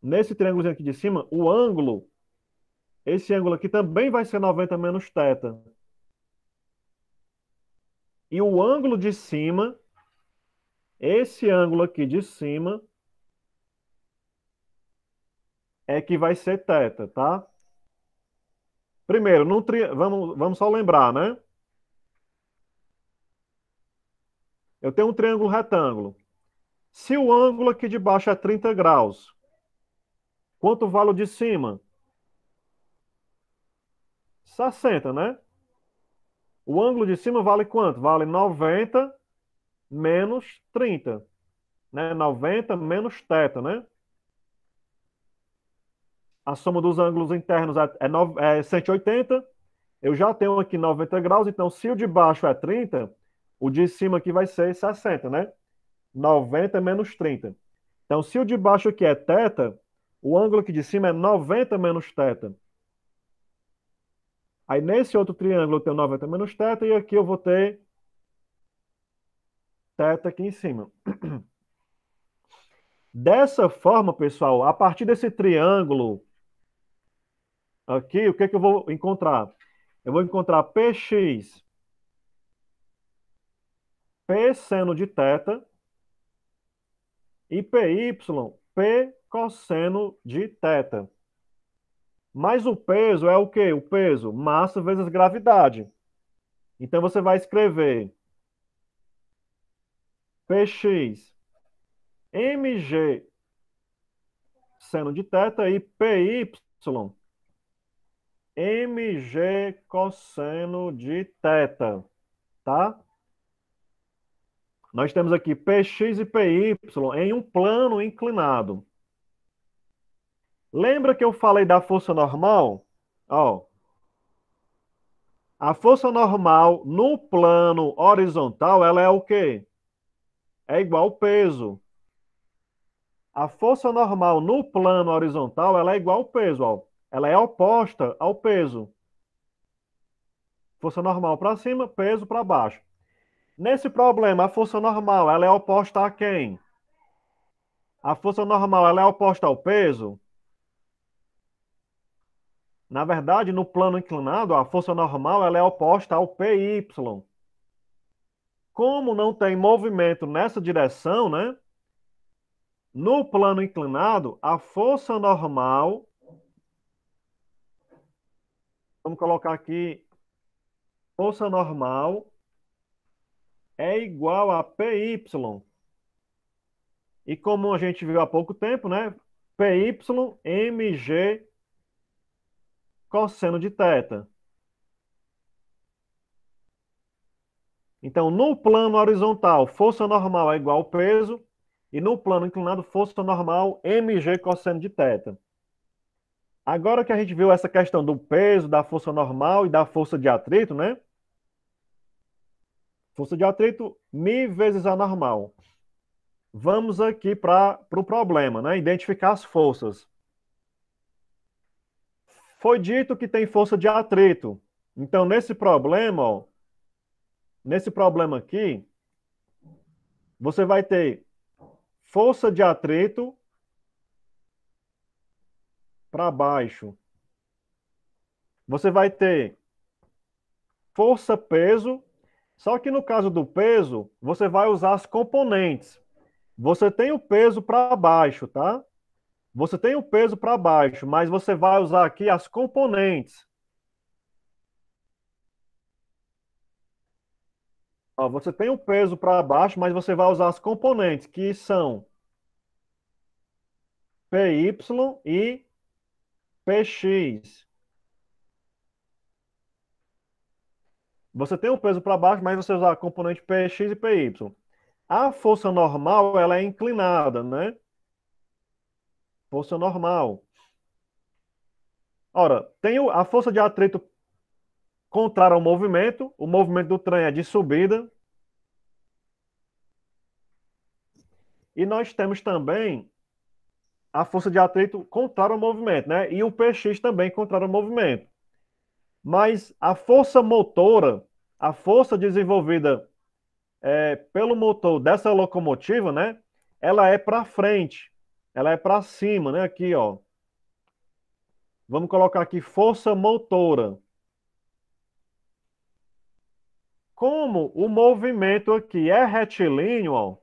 nesse triângulozinho aqui de cima, esse ângulo aqui também vai ser 90 menos θ. E o ângulo de cima, esse ângulo aqui de cima, é que vai ser θ, tá? Primeiro, vamos só lembrar, né? Eu tenho um triângulo retângulo. Se o ângulo aqui de baixo é 30 graus, quanto vale o de cima? 60, né? O ângulo de cima vale quanto? Vale 90 menos 30, né? 90 menos θ, né? A soma dos ângulos internos é 180. Eu já tenho aqui 90 graus, então se o de baixo é 30, o de cima aqui vai ser 60, né? 90 menos 30. Então, se o de baixo aqui é θ, o ângulo aqui de cima é 90 menos θ. Aí, nesse outro triângulo, eu tenho 90 menos θ, e aqui eu vou ter θ aqui em cima. Dessa forma, pessoal, a partir desse triângulo aqui, o que é que eu vou encontrar? Eu vou encontrar PX, P seno de θ, e PY, P cosseno de θ. Mas o peso é o quê? O peso, massa vezes gravidade. Então você vai escrever Px mg seno de θ e Py mg cosseno de θ, tá? Nós temos aqui Px e Py em um plano inclinado. Lembra que eu falei da força normal? Ó, a força normal no plano horizontal, ela é o quê? É igual ao peso. A força normal no plano horizontal, ela é igual ao peso, ó. Ela é oposta ao peso. Força normal para cima, peso para baixo. Nesse problema, a força normal, ela é oposta a quem? A força normal, ela é oposta ao peso? Na verdade, no plano inclinado, a força normal, ela é oposta ao PY. Como não tem movimento nessa direção, né? No plano inclinado, a força normal, vamos colocar aqui, força normal é igual a PY. E como a gente viu há pouco tempo, né? PY mg cosseno de θ. Então, no plano horizontal, força normal é igual ao peso, e no plano inclinado, força normal mg cosseno de θ. Agora que a gente viu essa questão do peso, da força normal e da força de atrito, né? Força de atrito, μ vezes a normal. Vamos aqui para o problema, né? Identificar as forças. Foi dito que tem força de atrito. Então, nesse problema, ó, nesse problema aqui, você vai ter força de atrito para baixo. Você vai ter força-peso, só que no caso do peso, você vai usar as componentes. Você tem o peso para baixo, tá? Você tem o peso para baixo, mas você vai usar aqui as componentes. Ó, você tem o peso para baixo, mas você vai usar as componentes, que são PY e PX. Você tem o peso para baixo, mas você usa a componente PX e PY. A força normal, ela é inclinada, né? Força normal. Ora, tem a força de atrito contrária ao movimento. O movimento do trem é de subida. E nós temos também a força de atrito contrária ao movimento, né? E o PX também contrário ao movimento. Mas a força motora, a força desenvolvida pelo motor dessa locomotiva, né? Ela é para frente, ela é para cima, né? Aqui, ó. Vamos colocar aqui força motora. Como o movimento aqui é retilíneo, ó,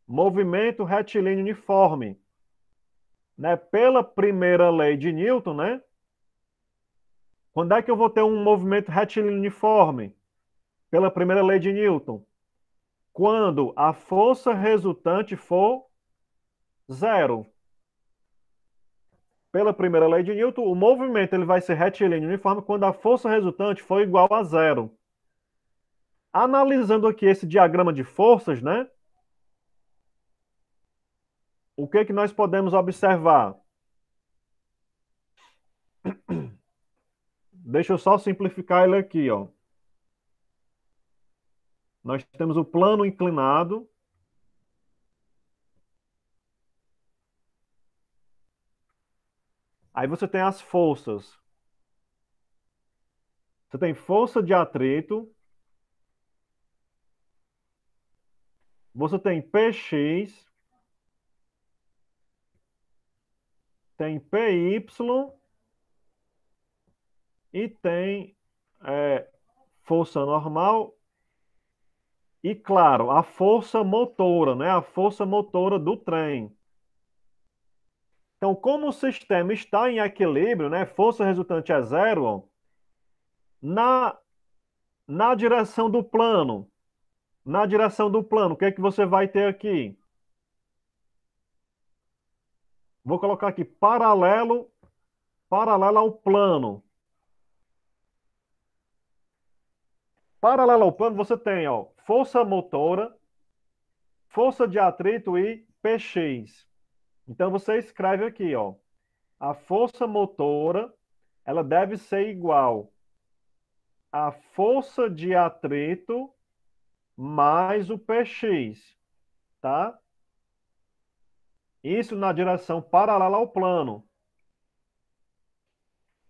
movimento retilíneo uniforme, né? Pela primeira lei de Newton, né? Quando é que eu vou ter um movimento retilíneo uniforme? Pela primeira lei de Newton. Quando a força resultante for zero. Pela primeira lei de Newton, o movimento ele vai ser retilíneo uniforme quando a força resultante for igual a zero. Analisando aqui esse diagrama de forças, né? O que que nós podemos observar? Deixa eu só simplificar ele aqui, ó. Nós temos o plano inclinado. Aí você tem as forças. Você tem força de atrito. Você tem Px. Tem Py. E tem força normal. E, claro, a força motora, né? A força motora do trem. Então, como o sistema está em equilíbrio, né? Força resultante é zero, ó, na direção do plano. Na direção do plano, o que é que você vai ter aqui? Vou colocar aqui paralelo ao plano. Paralelo ao plano, você tem, ó, força motora, força de atrito e Px. Então, você escreve aqui, ó, a força motora, ela deve ser igual à força de atrito mais o Px, tá? Isso na direção paralela ao plano.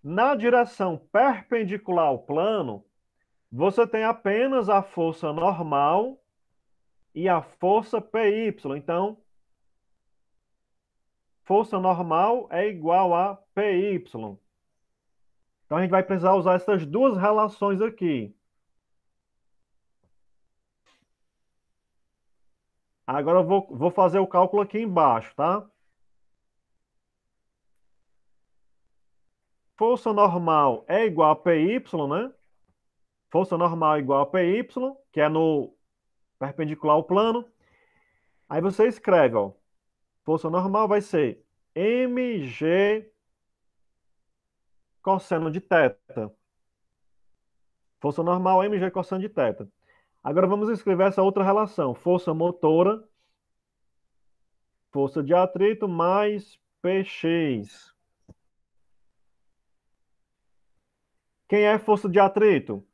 Na direção perpendicular ao plano, você tem apenas a força normal e a força PY. Então, força normal é igual a PY. Então, a gente vai precisar usar essas duas relações aqui. Agora eu vou fazer o cálculo aqui embaixo, tá? Força normal é igual a PY, né? Força normal é igual a PY, que é no perpendicular ao plano. Aí você escreve, ó, força normal vai ser mg cosseno de θ. Força normal mg cosseno de θ. Agora vamos escrever essa outra relação. Força motora, força de atrito mais Px. Quem é força de atrito?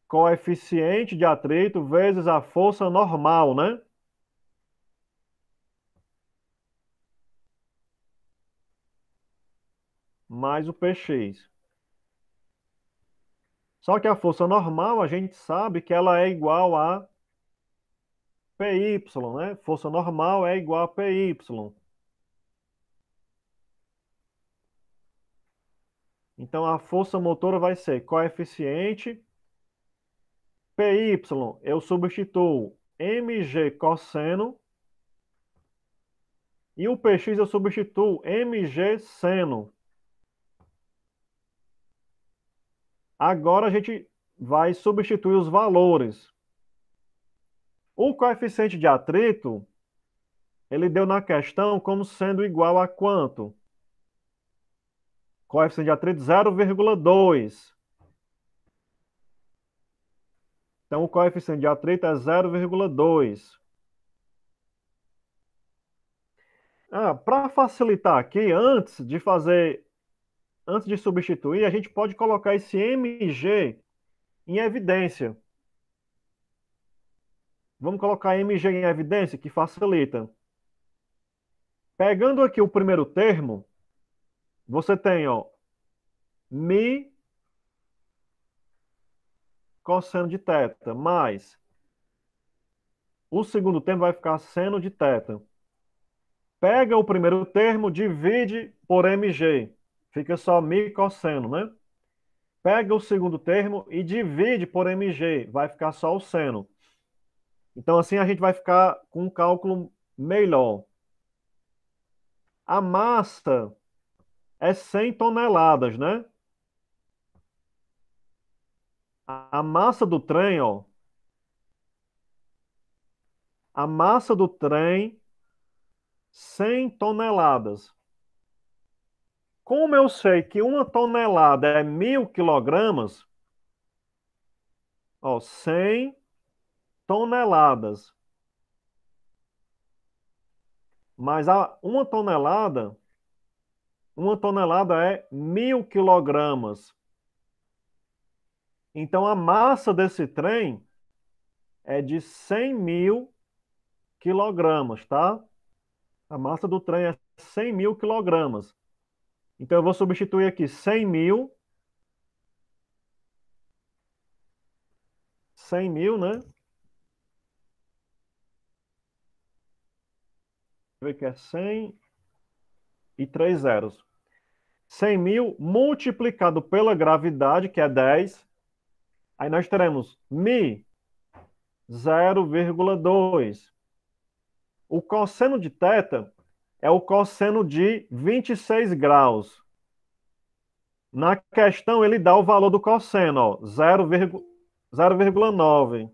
Coeficiente de atrito vezes a força normal, né? Mais o Px. Só que a força normal, a gente sabe que ela é igual a PY, né? Força normal é igual a PY. Então, a força motora vai ser coeficiente PY. Eu substituo mg cosseno e o Px eu substituo mg seno. Agora a gente vai substituir os valores. O coeficiente de atrito, ele deu na questão como sendo igual a quanto? Coeficiente de atrito 0,2. Então, o coeficiente de atrito é 0,2. Para facilitar aqui, antes de substituir, a gente pode colocar esse mg em evidência. Vamos colocar mg em evidência, que facilita. Pegando aqui o primeiro termo, você tem, ó, mi cosseno de θ, mais o segundo termo vai ficar seno de θ. Pega o primeiro termo, divide por mg. Fica só mi cosseno, né? Pega o segundo termo e divide por mg. Vai ficar só o seno. Então, assim, a gente vai ficar com um cálculo melhor. A massa é 100 toneladas, né? A massa do trem, ó. A massa do trem, 100 toneladas. Como eu sei que uma tonelada é 1.000 quilogramas, ó, 100 toneladas. Mas uma tonelada é 1.000 quilogramas. Então, a massa desse trem é de 100.000 quilogramas, tá? A massa do trem é 100.000 quilogramas. Então, eu vou substituir aqui 100.000, né? Deixa eu ver que é 100 e 3 zeros. 100.000 multiplicado pela gravidade, que é 10. Aí nós teremos mi 0,2. O cosseno de θ é o cosseno de 26 graus. Na questão, ele dá o valor do cosseno, ó, 0,9.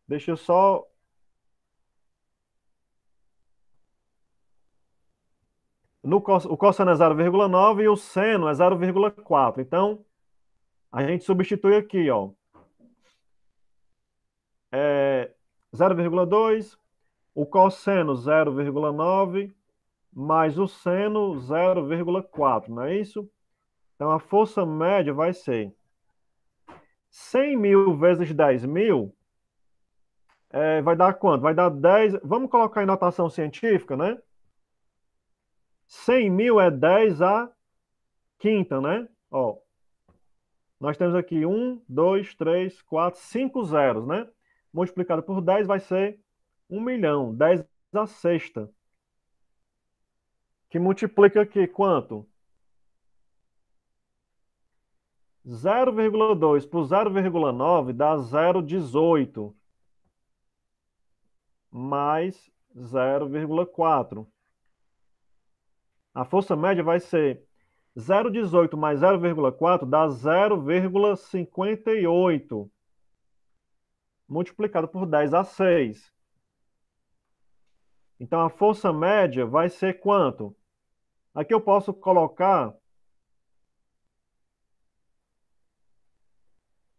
Deixa eu só... O cosseno é 0,9 e o seno é 0,4. Então, a gente substitui aqui, ó. 0,2, o cosseno 0,9, mais o seno 0,4, não é isso? Então, a força média vai ser 100.000 vezes 10.000, vai dar quanto? Vai dar 10... Vamos colocar em notação científica, né? 100.000 é 10 a quinta, né? Ó, nós temos aqui 1, 2, 3, 4, 5 zeros, né? Multiplicado por 10 vai ser 1 milhão, 10 a sexta. Que multiplica aqui quanto? 0,2 por 0,9 dá 0,18 mais 0,4. A força média vai ser 0,18 mais 0,4 dá 0,58 multiplicado por 10 a 6. Então, a força média vai ser quanto? Aqui eu posso colocar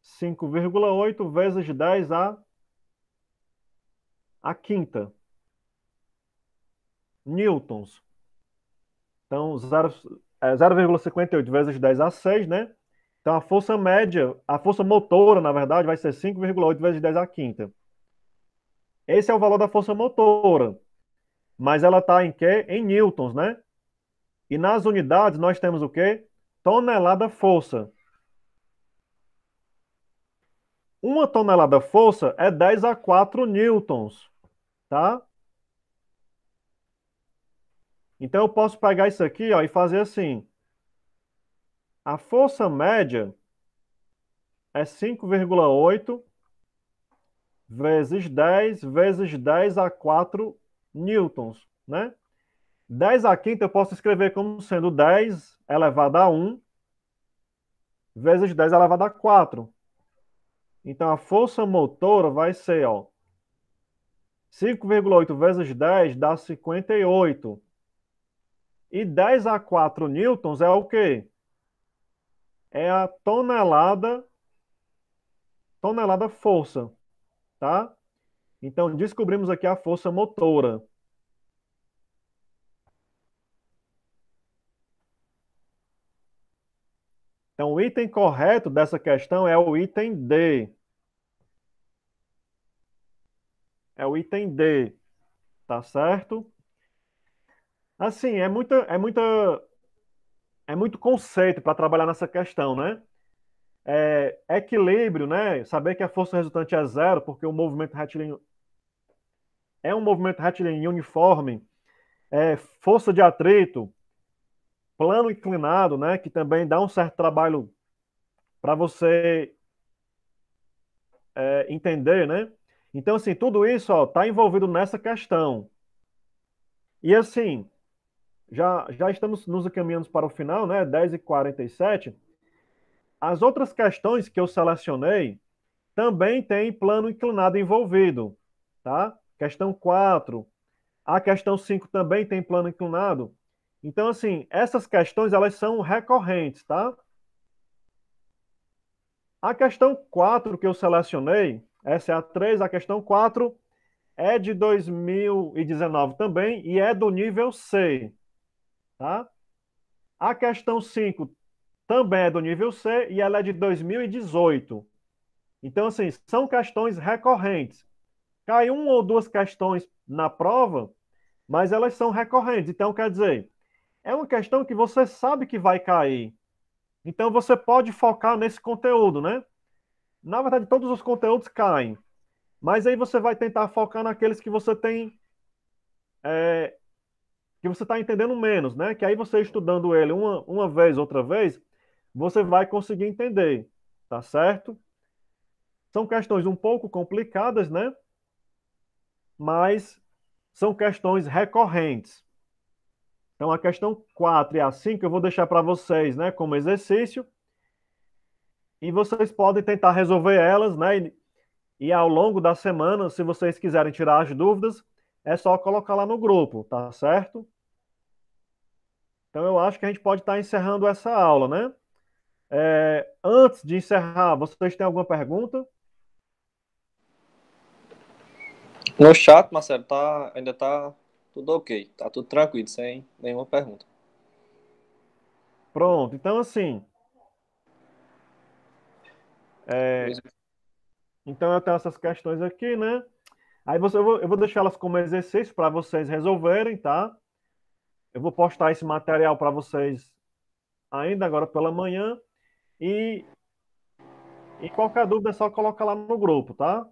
5,8 vezes 10 a quinta newtons. Então, 0,58 vezes 10 a 6, né? Então, a força média, a força motora, na verdade, vai ser 5,8 vezes 10 a quinta. Esse é o valor da força motora. Mas ela está em quê? Em newtons, né? E nas unidades nós temos o quê? Tonelada força. Uma tonelada força é 10 a 4 newtons, tá? Então eu posso pegar isso aqui, ó, e fazer assim. A força média é 5,8 vezes 10 a 4 newtons, né? 10 a quinta eu posso escrever como sendo 10 elevado a 1 vezes 10 elevado a 4. Então a força motora vai ser, ó, 5,8 vezes 10 dá 58. E 10 a 4 newtons é o quê? É a tonelada força, tá? Então descobrimos aqui a força motora. Então o item correto dessa questão é o item D. É o item D, tá certo? Assim, é muito conceito para trabalhar nessa questão, né? Equilíbrio, né? Saber que a força resultante é zero, porque o movimento retilíneo é um movimento retilíneo uniforme. Força de atrito, plano inclinado, né? Que também dá um certo trabalho para você entender, né? Então, assim, tudo isso está envolvido nessa questão. E assim, já estamos nos encaminhando para o final, né? 10h47. As outras questões que eu selecionei também tem plano inclinado envolvido, tá? Questão 4. A questão 5 também tem plano inclinado. Então, assim, essas questões, elas são recorrentes, tá? A questão 4 que eu selecionei, essa é a 3, a questão 4 é de 2019 também e é do nível C, tá? A questão 5 também é do nível C e ela é de 2018. Então, assim, são questões recorrentes. Cai uma ou duas questões na prova, mas elas são recorrentes. Então, quer dizer, é uma questão que você sabe que vai cair. Então, você pode focar nesse conteúdo, né? Na verdade, todos os conteúdos caem. Mas aí você vai tentar focar naqueles que você tem, que você está entendendo menos, né? Que aí você estudando ele uma vez, outra vez, você vai conseguir entender, tá certo? São questões um pouco complicadas, né? Mas são questões recorrentes. Então, a questão 4 e a 5 eu vou deixar para vocês, né, como exercício. E vocês podem tentar resolver elas, né? E ao longo da semana, se vocês quiserem tirar as dúvidas, é só colocar lá no grupo, tá certo? Então, eu acho que a gente pode estar encerrando essa aula, né? Antes de encerrar, vocês têm alguma pergunta? No chat, Marcelo, ainda tá tudo ok. Tá tudo tranquilo, sem nenhuma pergunta. Pronto, então assim, Luiz, então eu tenho essas questões aqui, né? Aí eu vou deixar elas como exercício para vocês resolverem, tá? Eu vou postar esse material para vocês ainda agora pela manhã e qualquer dúvida é só colocar lá no grupo, tá?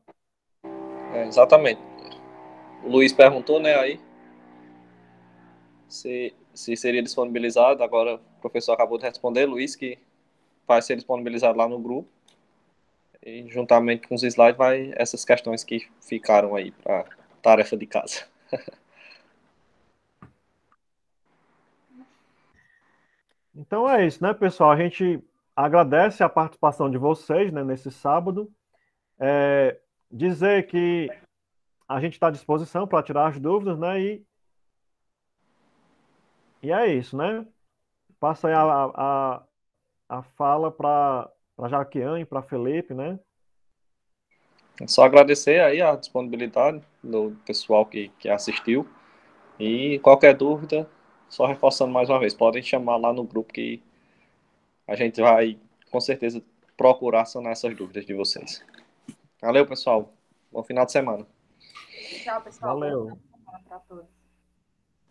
exatamente. O Luiz perguntou, né, aí, se seria disponibilizado. Agora o professor acabou de responder, Luiz, que vai ser disponibilizado lá no grupo. E juntamente com os slides vai essas questões que ficaram aí para tarefa de casa. Então é isso, né, pessoal? A gente agradece a participação de vocês, né, nesse sábado. Dizer que a gente está à disposição para tirar as dúvidas, né? E é isso, né? Passa aí a fala para Jaquiane, para Felipe, né? Só agradecer aí a disponibilidade do pessoal que assistiu. E qualquer dúvida, só reforçando mais uma vez, podem chamar lá no grupo que a gente vai, com certeza, procurar sanar essas dúvidas de vocês. Valeu, pessoal. Bom final de semana. Tchau, pessoal. Bom Valeu. final de semana para todos.